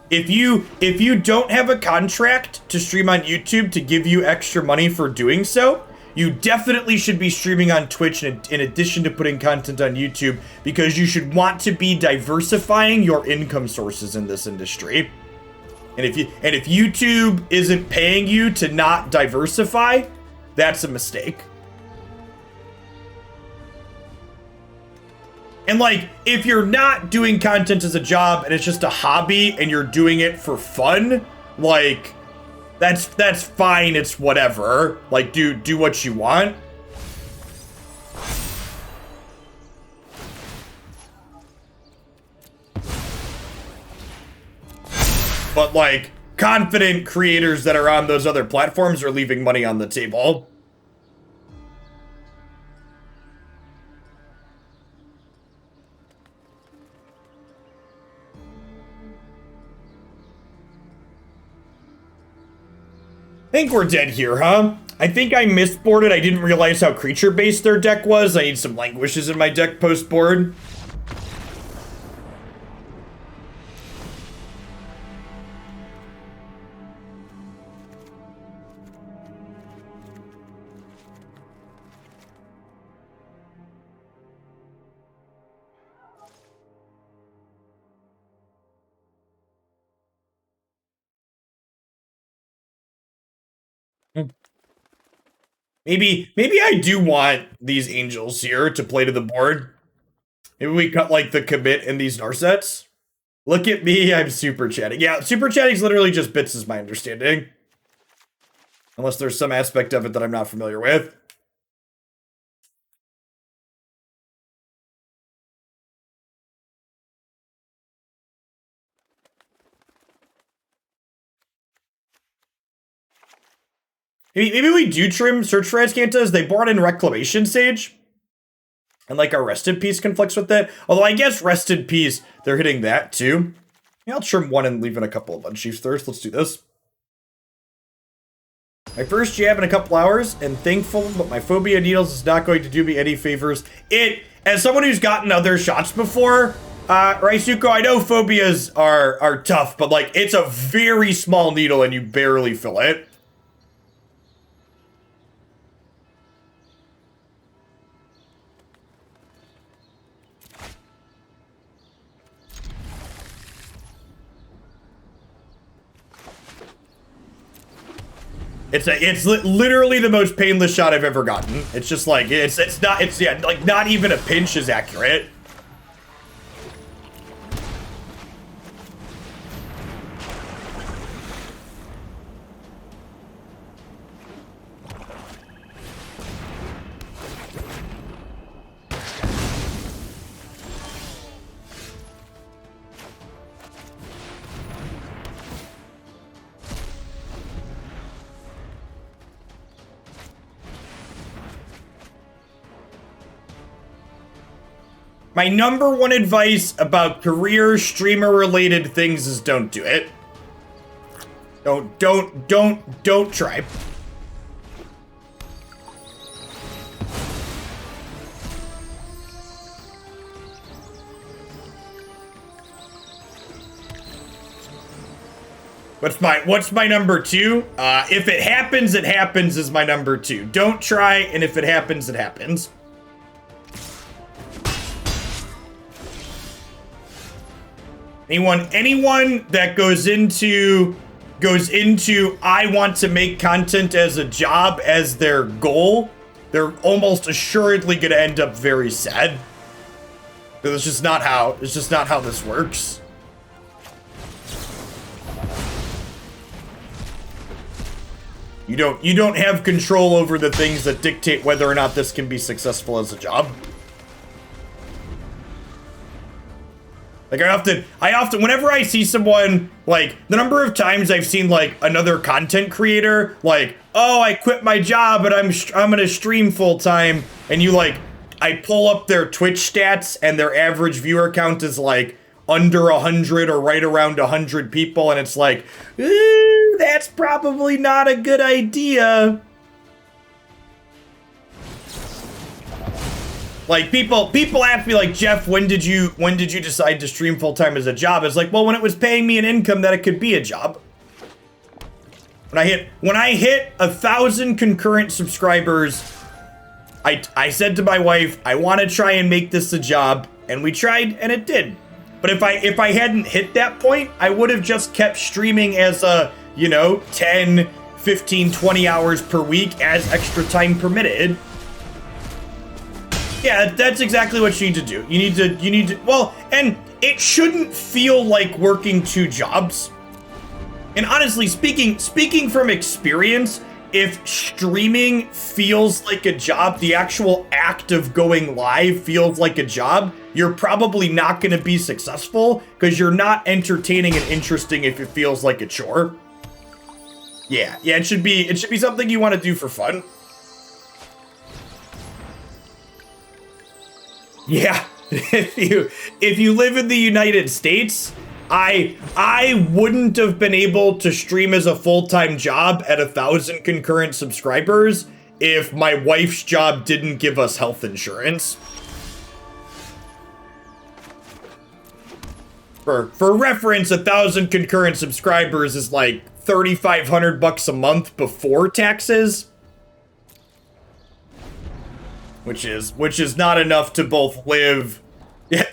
If you don't have a contract to stream on YouTube to give you extra money for doing so, you definitely should be streaming on Twitch in addition to putting content on YouTube, because you should want to be diversifying your income sources in this industry. And if YouTube isn't paying you to not diversify, that's a mistake. And like, if you're not doing content as a job and it's just a hobby and you're doing it for fun, like, that's fine, it's whatever. Like, do what you want. But like, confident creators that are on those other platforms are leaving money on the table. I think we're dead here, huh? I think I misboarded. I didn't realize how creature-based their deck was. I need some Languishes in my deck post-board. Maybe I do want these angels here to play to the board. Maybe we cut like the commit in these Narsets. Look at me, I'm super chatting. Yeah, super chatting's literally just bits is my understanding. Unless there's some aspect of it that I'm not familiar with. Maybe we do trim Search for Azcanta as they brought in Reclamation Sage. And like our Rest in Peace conflicts with it. Although I guess Rest in Peace, they're hitting that too. Yeah, I'll trim one and leave in a couple of Bloodchief's Thirst. Let's do this. My first jab in a couple hours, and thankful, but my phobia needles is not going to do me any favors. As someone who's gotten other shots before, Raisuko, I know phobias are tough, but like, it's a very small needle and you barely fill it. It's literally the most painless shot I've ever gotten. It's just like, yeah, like not even a pinch is accurate. My number one advice about career streamer related things is don't do it. Don't try. What's my number two? If it happens, it happens is my number two. Don't try, and if it happens, it happens. Anyone that goes into I want to make content as a job as their goal, they're almost assuredly going to end up very sad. It's just not how this works. You don't have control over the things that dictate whether or not this can be successful as a job. Like I often, whenever I see someone, like the number of times I've seen like another content creator, like, oh, I quit my job and I'm gonna stream full time, and you like, I pull up their Twitch stats and their average viewer count is like under 100 or right around 100 people, and it's like, that's probably not a good idea. Like people ask me like, Jeff, when did you decide to stream full time as a job? It's like, well, when it was paying me an income that it could be a job. When I hit 1,000 concurrent subscribers, I said to my wife, I want to try and make this a job, and we tried, and it did. But if I hadn't hit that point, I would have just kept streaming as a, 10, 15, 20 hours per week as extra time permitted. Yeah, that's exactly what you need to do. You need to, well, and it shouldn't feel like working 2 jobs. And honestly, speaking from experience, if streaming feels like a job, the actual act of going live feels like a job, you're probably not going to be successful because you're not entertaining and interesting if it feels like a chore. Yeah, it should be something you want to do for fun. Yeah, if you live in the United States, I wouldn't have been able to stream as a full-time job at 1,000 concurrent subscribers if my wife's job didn't give us health insurance. For reference, 1,000 concurrent subscribers is like $3,500 a month before taxes. Which is not enough to both live. Yeah,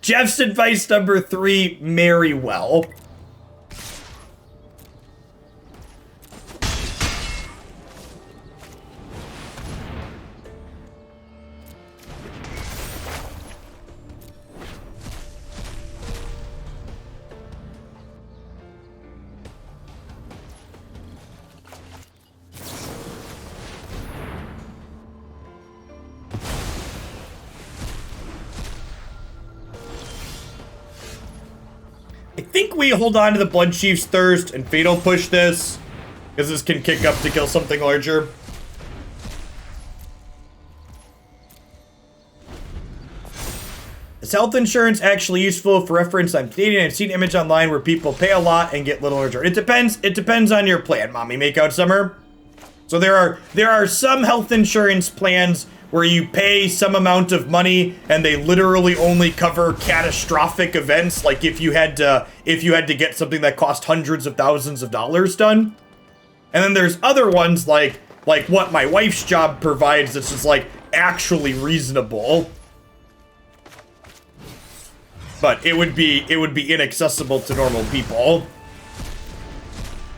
Jeff's advice number 3, marry well. I think we hold on to the Bloodchief's Thirst and Fatal Push this, because this can kick up to kill something larger. Is health insurance actually useful? For reference, I'm dating. I've seen image online where people pay a lot and get little return. It depends on your plan, Mommy Makeout Summer. So there are some health insurance plans where you pay some amount of money and they literally only cover catastrophic events, like if you had to get something that cost hundreds of thousands of dollars done. And then there's other ones like what my wife's job provides that's just like actually reasonable. But it would be inaccessible to normal people.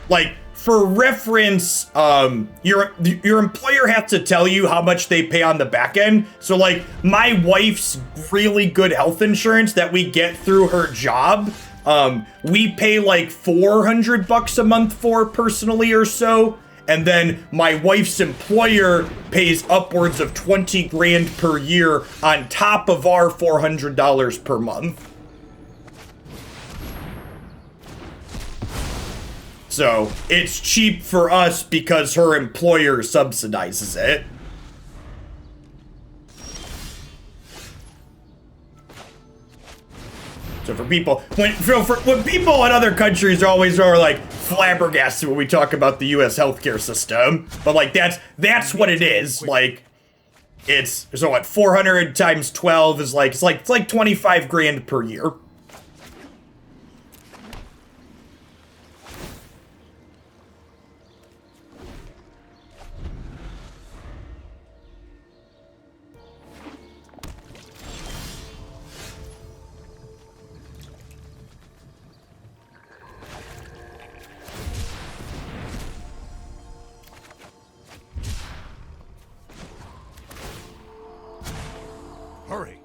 Like, for reference, your employer has to tell you how much they pay on the back end. So like my wife's really good health insurance that we get through her job, we pay like $400 a month for personally or so. And then my wife's employer pays upwards of 20 grand per year on top of our $400 per month. So it's cheap for us because her employer subsidizes it. So for people, when people in other countries are always like flabbergasted when we talk about the U.S. healthcare system, but like that's what it is. Like it's so what 400 times 12 is like it's like 25 grand per year. Hurry.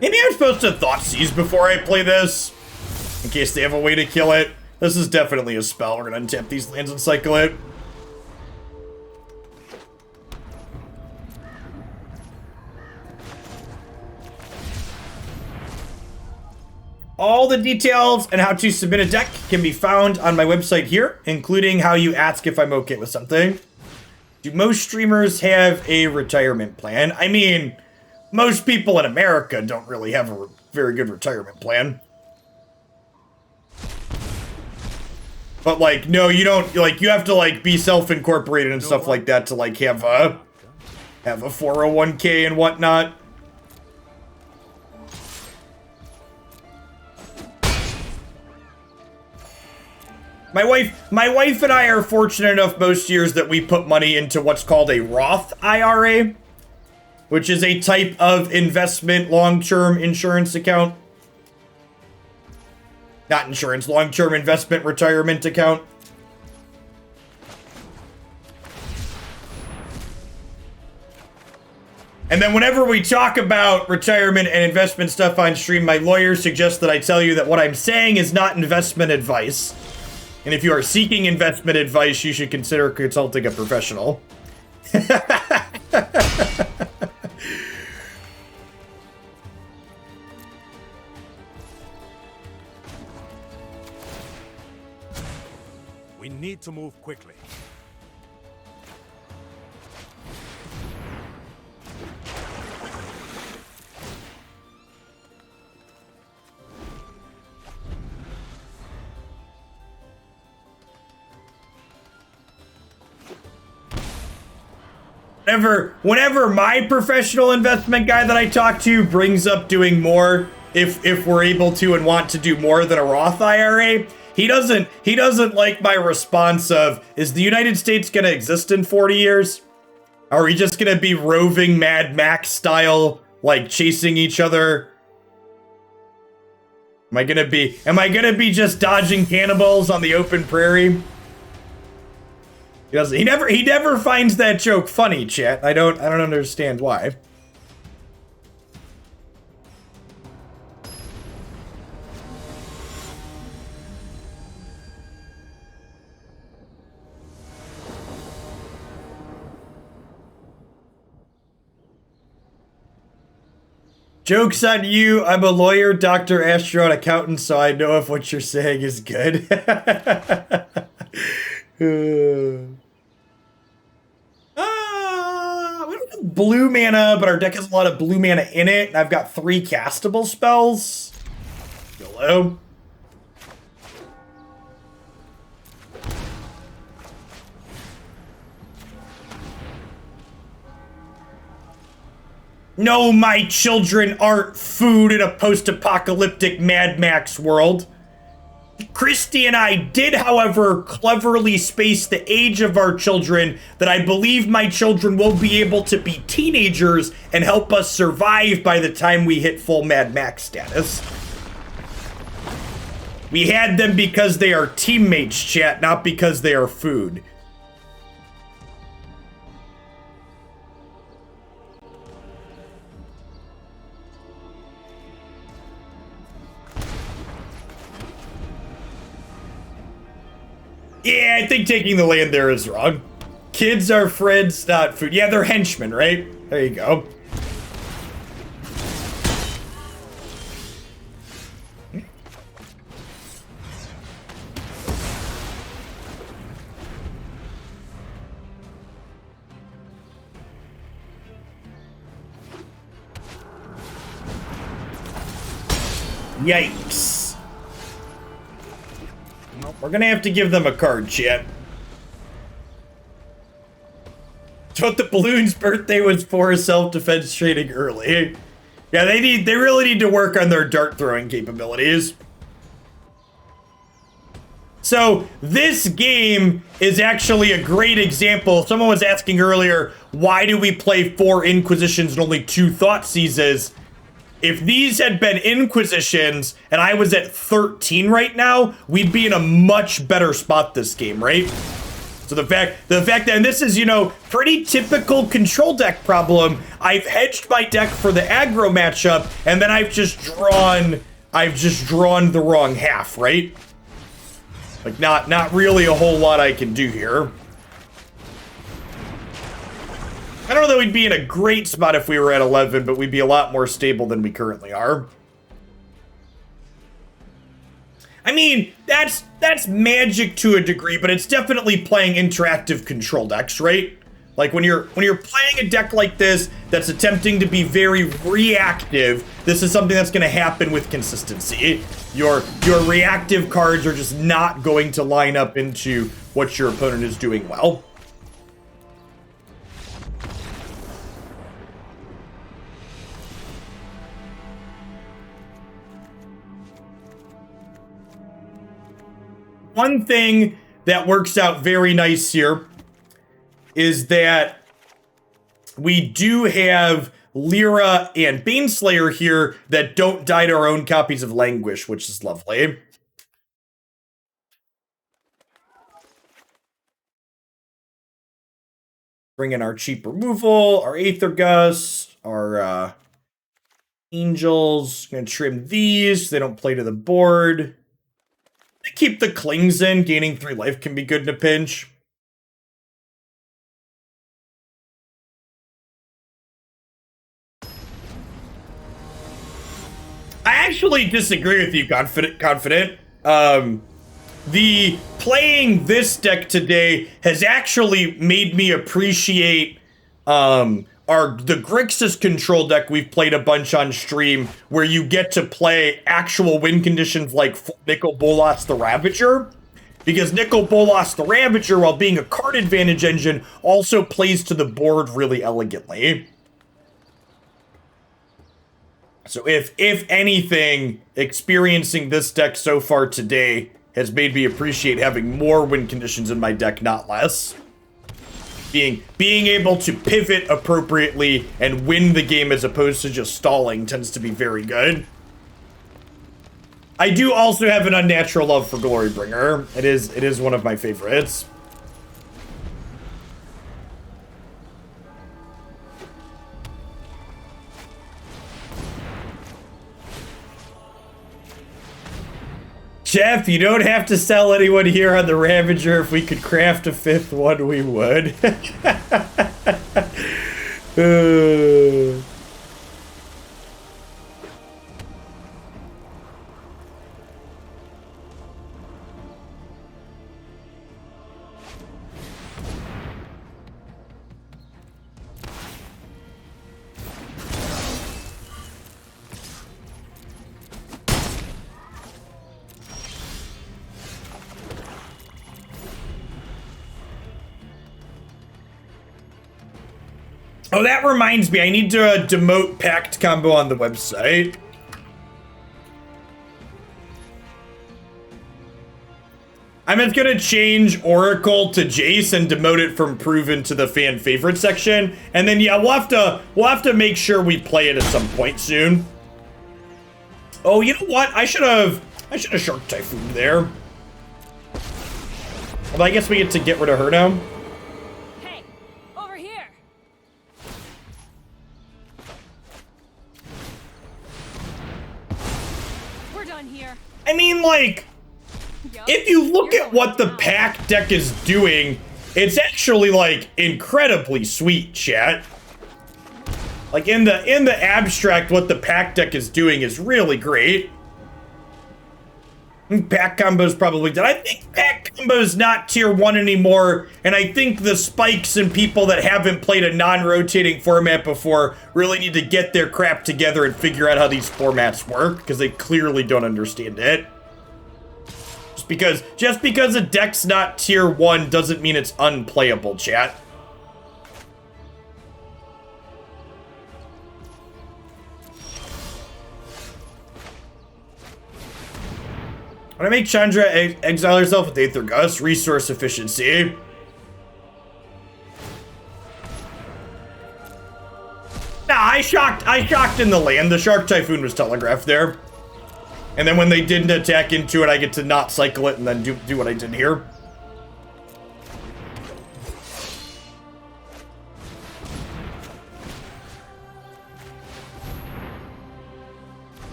Maybe I'm supposed to Thoughtseize before I play this. in case they have a way to kill it. This is definitely a spell. We're gonna untap these lands and cycle it. All the details and how to submit a deck can be found on my website here, including how you ask if I'm okay with something. Do most streamers have a retirement plan? I mean, most people in America don't really have a very good retirement plan. But, like, no, you don't, like, you have to, like, be self-incorporated and stuff like that to, like, have a 401k and whatnot. My wife and I are fortunate enough most years that we put money into what's called a Roth IRA, which is a type of investment long-term insurance account. Not insurance, long-term investment retirement account. And then whenever we talk about retirement and investment stuff on stream, my lawyer suggests that I tell you that what I'm saying is not investment advice. And if you are seeking investment advice, you should consider consulting a professional. We need to move quickly. Whenever my professional investment guy that I talk to brings up doing more, if we're able to and want to do more than a Roth IRA, he doesn't like my response of, is the United States gonna exist in 40 years? Are we just gonna be roving Mad Max style, like chasing each other? Am I gonna be just dodging cannibals on the open prairie? He never finds that joke funny, chat. I don't understand why. Joke's on you. I'm a lawyer, doctor, astronaut, accountant, so I know if what you're saying is good. We don't have blue mana, but our deck has a lot of blue mana in it, and I've got 3 castable spells. YOLO. No, my children aren't food in a post-apocalyptic Mad Max world. Christy and I did, however, cleverly space the age of our children that I believe my children will be able to be teenagers and help us survive by the time we hit full Mad Max status. We had them because they are teammates, chat, not because they are food. Yeah, I think taking the land there is wrong. Kids are friends, not food. Yeah, they're henchmen, right? There you go. Yikes. We're gonna have to give them a card, chat. It's what the balloon's birthday was for, self-defense training early. Yeah, they really need to work on their dart throwing capabilities. So this game is actually a great example. Someone was asking earlier, why do we play 4 Inquisitions and only 2 Thoughtseizes? If these had been Inquisitions and I was at 13 right now, we'd be in a much better spot this game, right? So the fact that, and this is, you know, pretty typical control deck problem. I've hedged my deck for the aggro matchup, and then I've just drawn I've just drawn the wrong half, right? Like, not really a whole lot I can do here. I don't know that we'd be in a great spot if we were at 11, but we'd be a lot more stable than we currently are. I mean, that's Magic to a degree, but it's definitely playing interactive control decks, right? Like when you're playing a deck like this that's attempting to be very reactive, this is something that's going to happen with consistency. Your reactive cards are just not going to line up into what your opponent is doing well. One thing that works out very nice here is that we do have Lyra and Baneslayer here that don't die to our own copies of Languish, which is lovely. Bring in our cheap removal, our Aether Gust, our Angels. Gonna trim these so they don't play to the board. Keep the Clings in. Gaining 3 life can be good in a pinch. I actually disagree with you, Confident. The playing this deck today has actually made me appreciate the Grixis control deck we've played a bunch on stream, where you get to play actual win conditions like Nicol Bolas the Ravager. Because Nicol Bolas the Ravager, while being a card advantage engine, also plays to the board really elegantly. So if anything, experiencing this deck so far today has made me appreciate having more win conditions in my deck, not less. Being able to pivot appropriately and win the game as opposed to just stalling tends to be very good. I do also have an unnatural love for Glorybringer. It is one of my favorites. Jeff, you don't have to sell anyone here on the Ravager. If we could craft a 5th one, we would. Oh, that reminds me, I need to demote Pact combo on the website. I'm just gonna change Oracle to Jace and demote it from Proven to the fan favorite section. And then yeah, we'll have to make sure we play it at some point soon. Oh, you know what? I should have Shark Typhoon there. Well, I guess we get to get rid of her now. I mean, like, if you look at what the Pact deck is doing, it's actually, like, incredibly sweet, chat. Like, in the abstract, what the Pact deck is doing is really great. Pact combo's probably done. I think Pact combo's not tier 1 anymore, and I think the spikes and people that haven't played a non-rotating format before really need to get their crap together and figure out how these formats work, because they clearly don't understand it. Just because a deck's not tier 1 doesn't mean it's unplayable, chat. When I make Chandra exile herself with Aether Gust, resource efficiency. Nah, I shocked in the land. The Shark Typhoon was telegraphed there. And then when they didn't attack into it, I get to not cycle it and then do what I did here.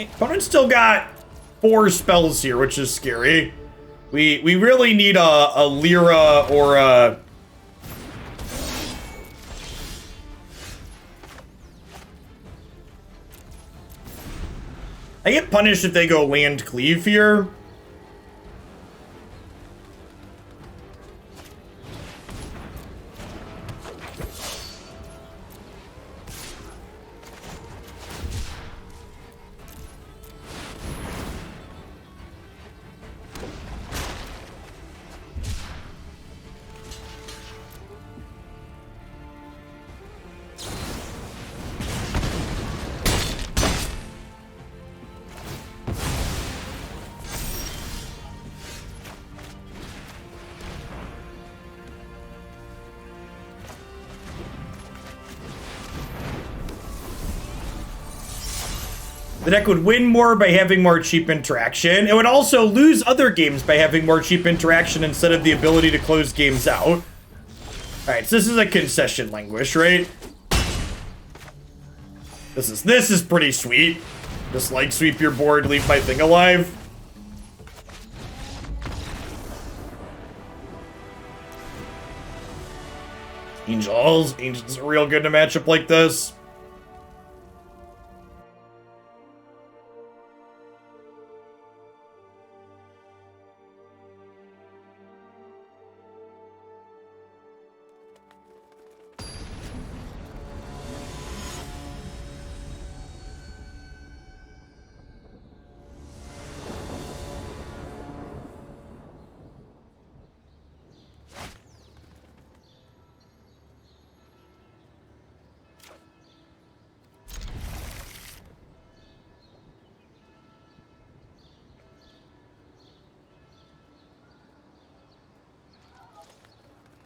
Opponent's still got 4 spells here, which is scary. We really need a Lyra or a... I get punished if they go land cleave here. The deck would win more by having more cheap interaction. It would also lose other games by having more cheap interaction instead of the ability to close games out. Alright, so this is a concession, Languish, right? This is pretty sweet. Just like sweep your board, leave my thing alive. Angels are real good in a matchup like this.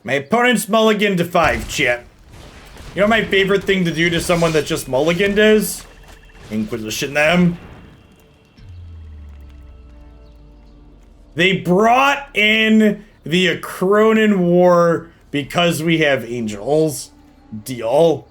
My opponent's mulliganed to 5, chat. You know what my favorite thing to do to someone that just mulliganed is? Inquisition them. They brought in the Acronin War because we have angels. Deal.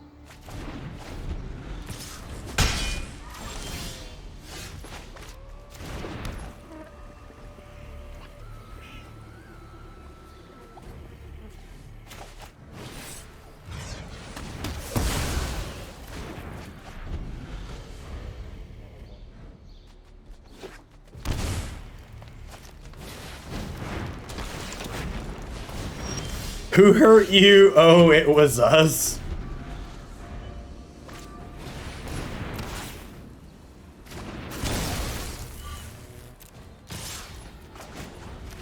Who hurt you? Oh, it was us.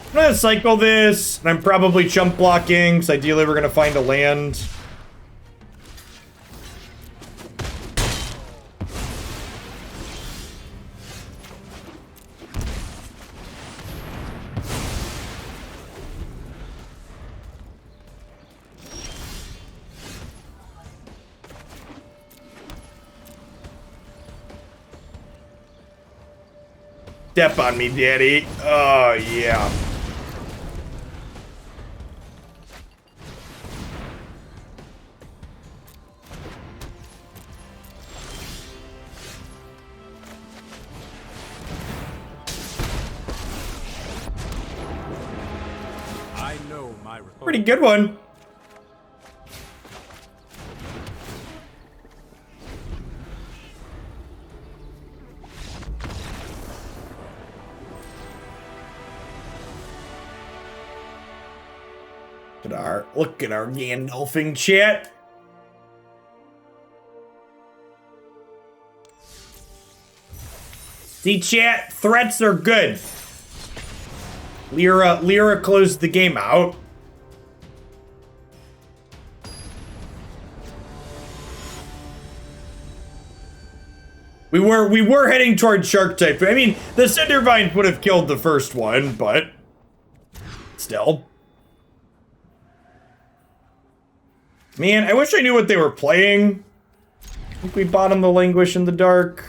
I'm gonna cycle this, and I'm probably chump blocking, because ideally we're gonna find a land. Step on me, daddy. Oh, yeah. I know my Pretty good one. Look at our Gandalfing chat. See, chat, threats are good. Lyra closed the game out. We were heading towards Shark Typhoon. I mean, the Cindervine would have killed the first one, but still. Man, I wish I knew what they were playing. I think we bottomed the Languish in the dark.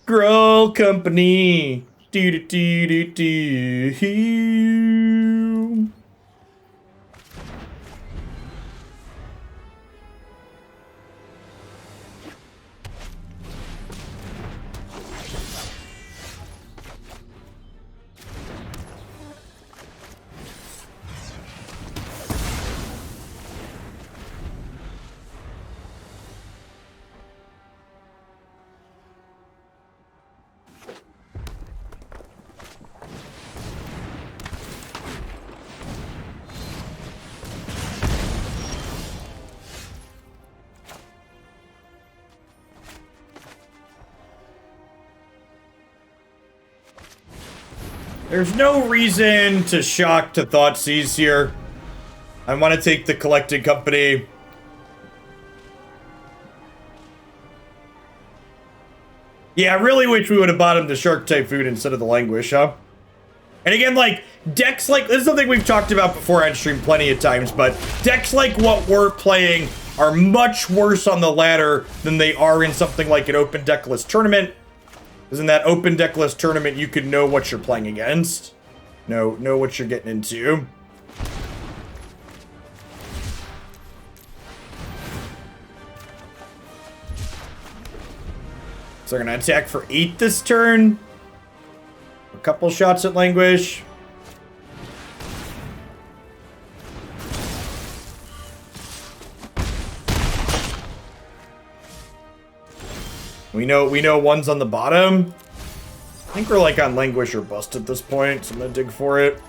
Growl Company. Do do do do do. There's no reason to shock to Thoughtseize here. I want to take the Collected Company. Yeah, I really wish we would have bottomed the Shark Typhoon instead of the Languish, huh? And again, like, decks like... This is something we've talked about before on stream plenty of times, but decks like what we're playing are much worse on the ladder than they are in something like an open decklist tournament. Because in that open decklist tournament, you can know what you're playing against. Know what you're getting into. So they're going to attack for 8 this turn. A couple shots at Languish. We know one's on the bottom. I think we're like on Languish or Bust at this point, so I'm going to dig for it.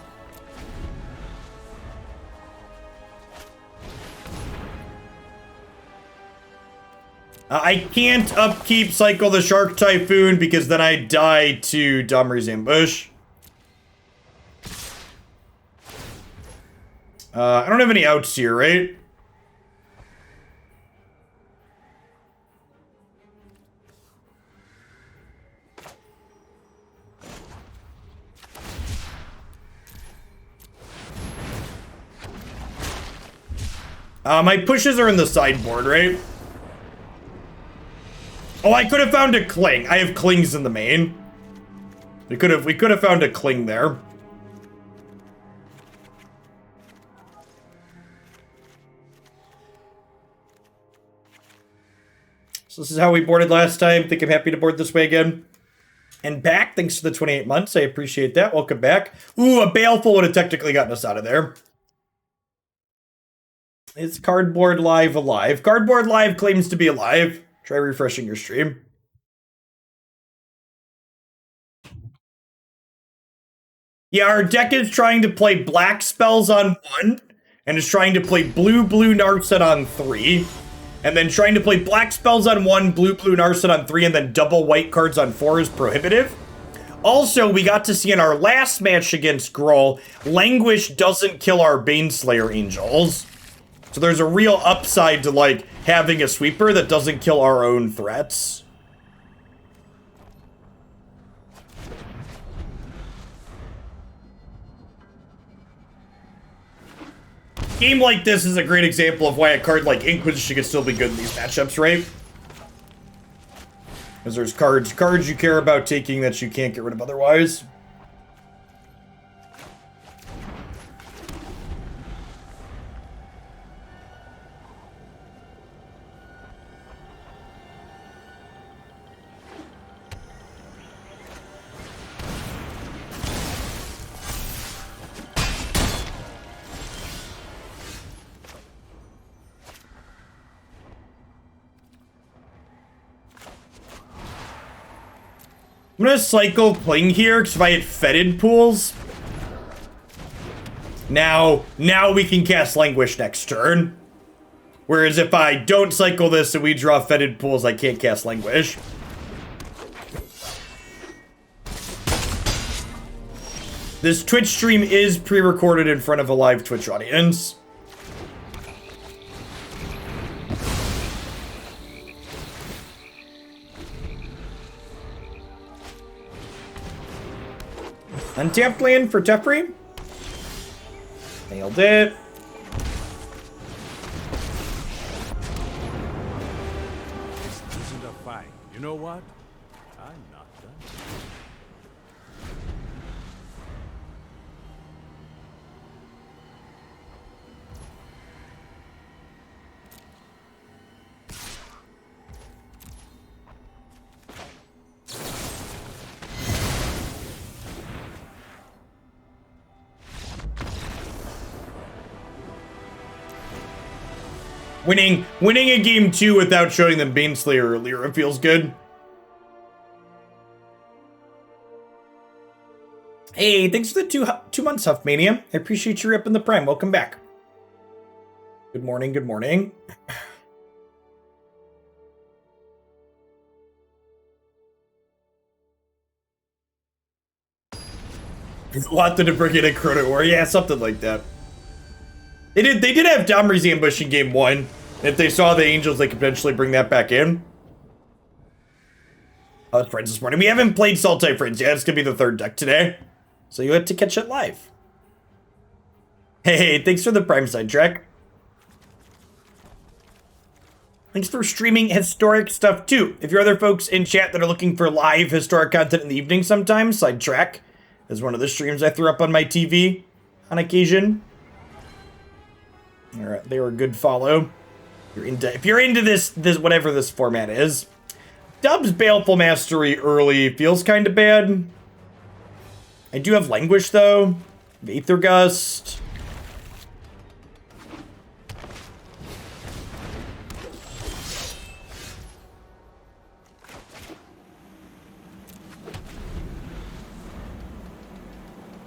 I can't upkeep cycle the Shark Typhoon because then I die to Domri's Ambush. I don't have any outs here, right? My pushes are in the sideboard, right? Oh, I could have found a Cling. I have Clings in the main. We could have found a Cling there. So this is how we boarded last time. Think I'm happy to board this way again. And back, thanks for the 28 months. I appreciate that. Welcome back. Ooh, a Baleful would have technically gotten us out of there. Is Cardboard Live alive? Cardboard Live claims to be alive. Try refreshing your stream. Yeah, our deck is trying to play black spells on 1, and is trying to play blue Narset on 3, and then trying to play black spells on 1, blue Narset on 3, and then double white cards on 4 is prohibitive. Also, we got to see in our last match against Gruul, Languish doesn't kill our Baneslayer Angels. So there's a real upside to, like, having a sweeper that doesn't kill our own threats. Game like this is a great example of why a card like Inquisition can still be good in these matchups, right? Because there's cards you care about taking that you can't get rid of otherwise. I'm gonna cycle Cling here, because if I hit Fetid Pools, now we can cast Languish next turn. Whereas if I don't cycle this and we draw Fetid Pools, I can't cast Languish. This Twitch stream is pre-recorded in front of a live Twitch audience. Untapped land for Teferi. Nailed it. This isn't a fight. You know what? I'm not done. Winning a game 2 without showing them Baneslayer or Lyra feels good. Hey, thanks for the two months, Huffmania. I appreciate you ripping the Prime. Welcome back. Good morning, good morning. Wanted to bring it in Chrono War. Yeah, something like that. They did have Domri's ambush in game 1. If they saw the Angels, they could potentially bring that back in. Oh, it's Friends this morning. We haven't played Sultai Friends yet. It's going to be the 3rd deck today. So you have to catch it live. Hey, thanks for the Prime sidetrack. Thanks for streaming historic stuff too. If you're other folks in chat that are looking for live historic content in the evening sometimes, Sidetrack is one of the streams I threw up on my TV on occasion. Alright, they were a good follow. If you're into this whatever this format is. Dub's Baleful Mastery early feels kind of bad. I do have Languish though. Aether Gust.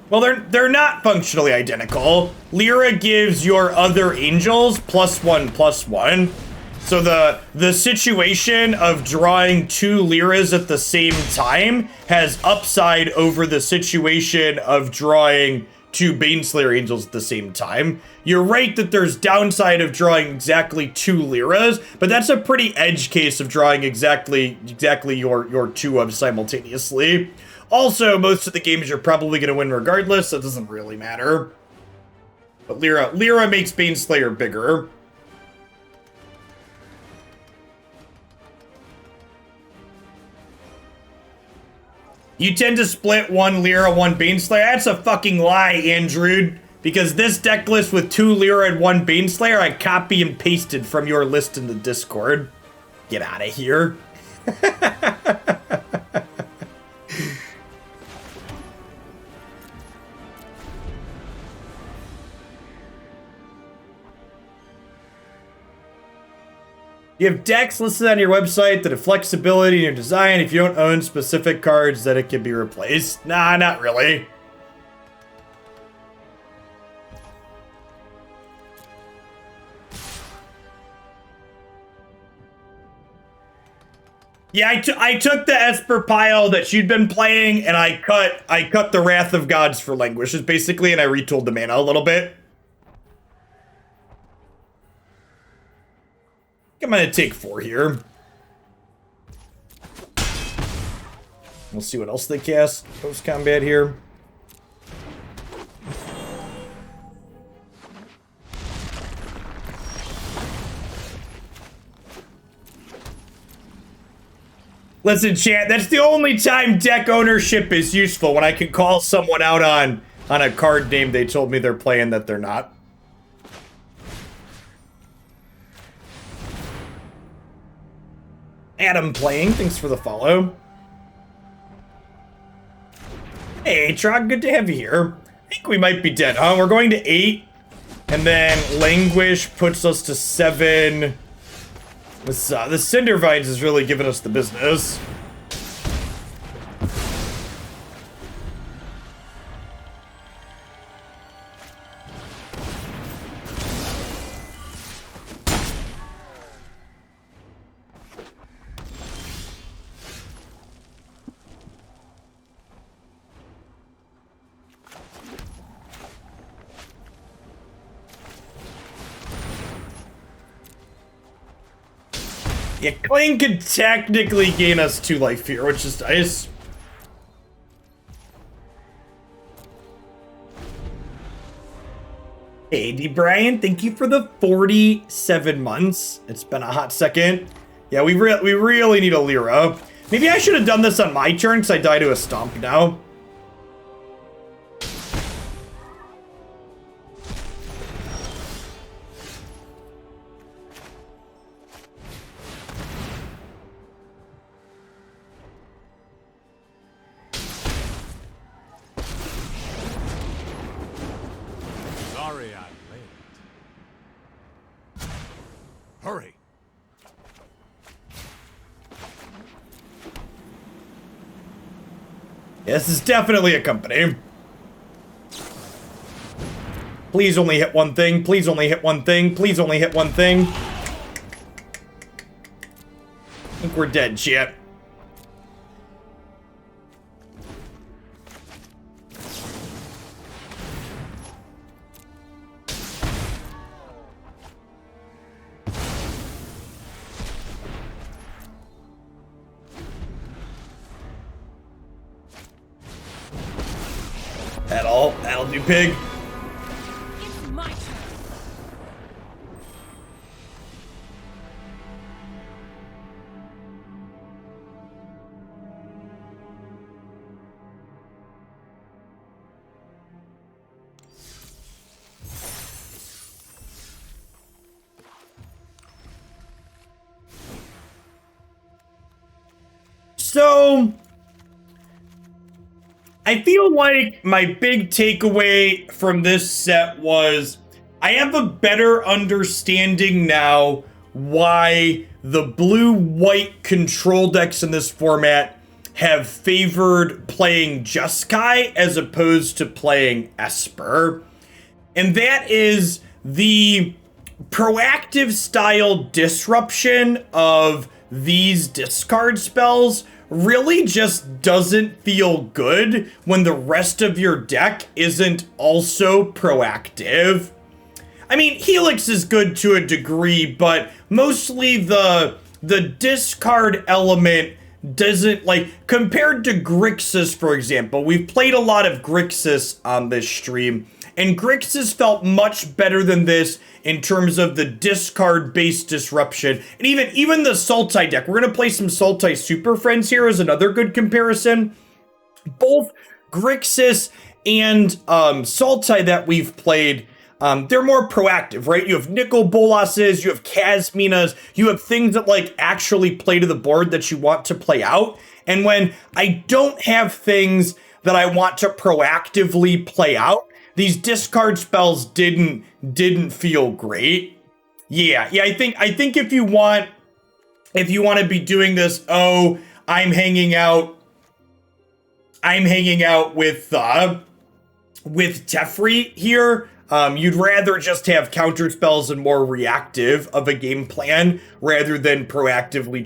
Well, they're not functionally identical. Lyra gives your other angels +1/+1. So the situation of drawing 2 Lyras at the same time has upside over the situation of drawing 2 Baneslayer Angels at the same time. You're right that there's downside of drawing exactly 2 Lyras, but that's a pretty edge case of drawing exactly your 2 of simultaneously. Also, most of the games you're probably going to win regardless, so it doesn't really matter. But Lyra makes Baneslayer bigger. You tend to split 1 Lyra, 1 Baneslayer? That's a fucking lie, Andrew. Because this deck list with 2 Lyra and 1 Baneslayer, I copy and pasted from your list in the Discord. Get out of here. You have decks listed on your website that have flexibility in your design. If you don't own specific cards, that it can be replaced. Nah, not really. Yeah, I took the Esper pile that you'd been playing, and I cut the Wrath of Gods for Languishes, basically, and I retooled the mana a little bit. I'm gonna take 4 here. We'll see what else they cast post-combat here. Listen, chat, that's the only time deck ownership is useful, when I can call someone out on a card name they told me they're playing that they're not. Adam playing, thanks for the follow. Hey, Trog, good to have you here. I think we might be dead, huh? We're going to 8, and then Languish puts us to 7. The Cinder Vines is really giving us the business. Yeah, Cling could technically gain us 2 life here, which is nice. Hey, D. Brian, thank you for the 47 months. It's been a hot second. Yeah, we really need a Lyra. Maybe I should have done this on my turn, because I die to a Stomp now. Hurry. Yeah, this is definitely a company. Please only hit one thing. Please only hit one thing. Please only hit one thing. I think we're dead, chat. That'll do, pig. It's my turn. So, I feel like my big takeaway from this set was I have a better understanding now why the blue-white control decks in this format have favored playing Jeskai as opposed to playing Esper. And that is the proactive style disruption of these discard spells really just doesn't feel good when the rest of your deck isn't also proactive. I mean, Helix is good to a degree, but mostly the discard element doesn't, like, compared to Grixis, for example. We've played a lot of Grixis on this stream, and Grixis felt much better than this in terms of the discard-based disruption. And even the Sultai deck. We're going to play some Sultai Super Friends here as another good comparison. Both Grixis and Sultai that we've played, they're more proactive, right? You have Nicol Bolas's, you have Kazminas, you have things that, like, actually play to the board that you want to play out. And when I don't have things that I want to proactively play out, these discard spells didn't feel great. Yeah, I think if you want to be doing this, I'm hanging out with Teferi here. You'd rather just have counter spells and more reactive of a game plan rather than proactively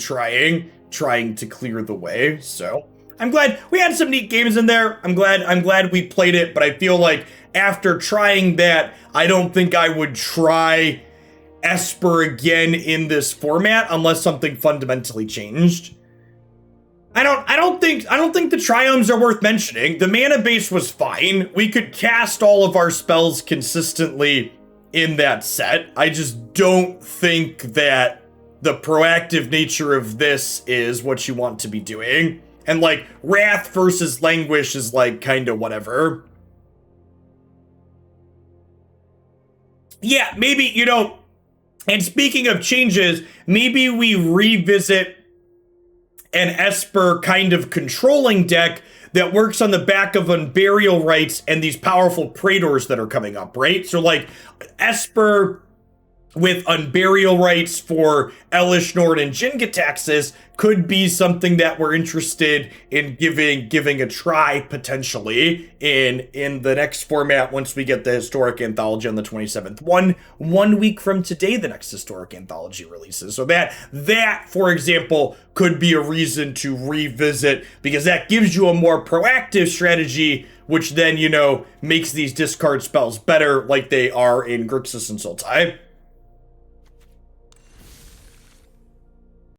trying to clear the way. So I'm glad we had some neat games in there. I'm glad we played it, but I feel like after trying that, I don't think I would try Esper again in this format unless something fundamentally changed. I don't think the triomes are worth mentioning. The mana base was fine. We could cast all of our spells consistently in that set. I just don't think that the proactive nature of this is what you want to be doing. And, like, Wrath versus Languish is, like, kind of whatever. Yeah, maybe, and speaking of changes, maybe we revisit an Esper kind of controlling deck that works on the back of Unburial Rites and these powerful Praetors that are coming up, right? So, like, Esper with Unburial Rites for Elish Norn and Jin-Gitaxias could be something that we're interested in giving a try potentially in the next format once we get the Historic Anthology on the 27th. One week from today, the next Historic Anthology releases. So that, for example, could be a reason to revisit, because that gives you a more proactive strategy, which then, makes these discard spells better like they are in Grixis and Sultai.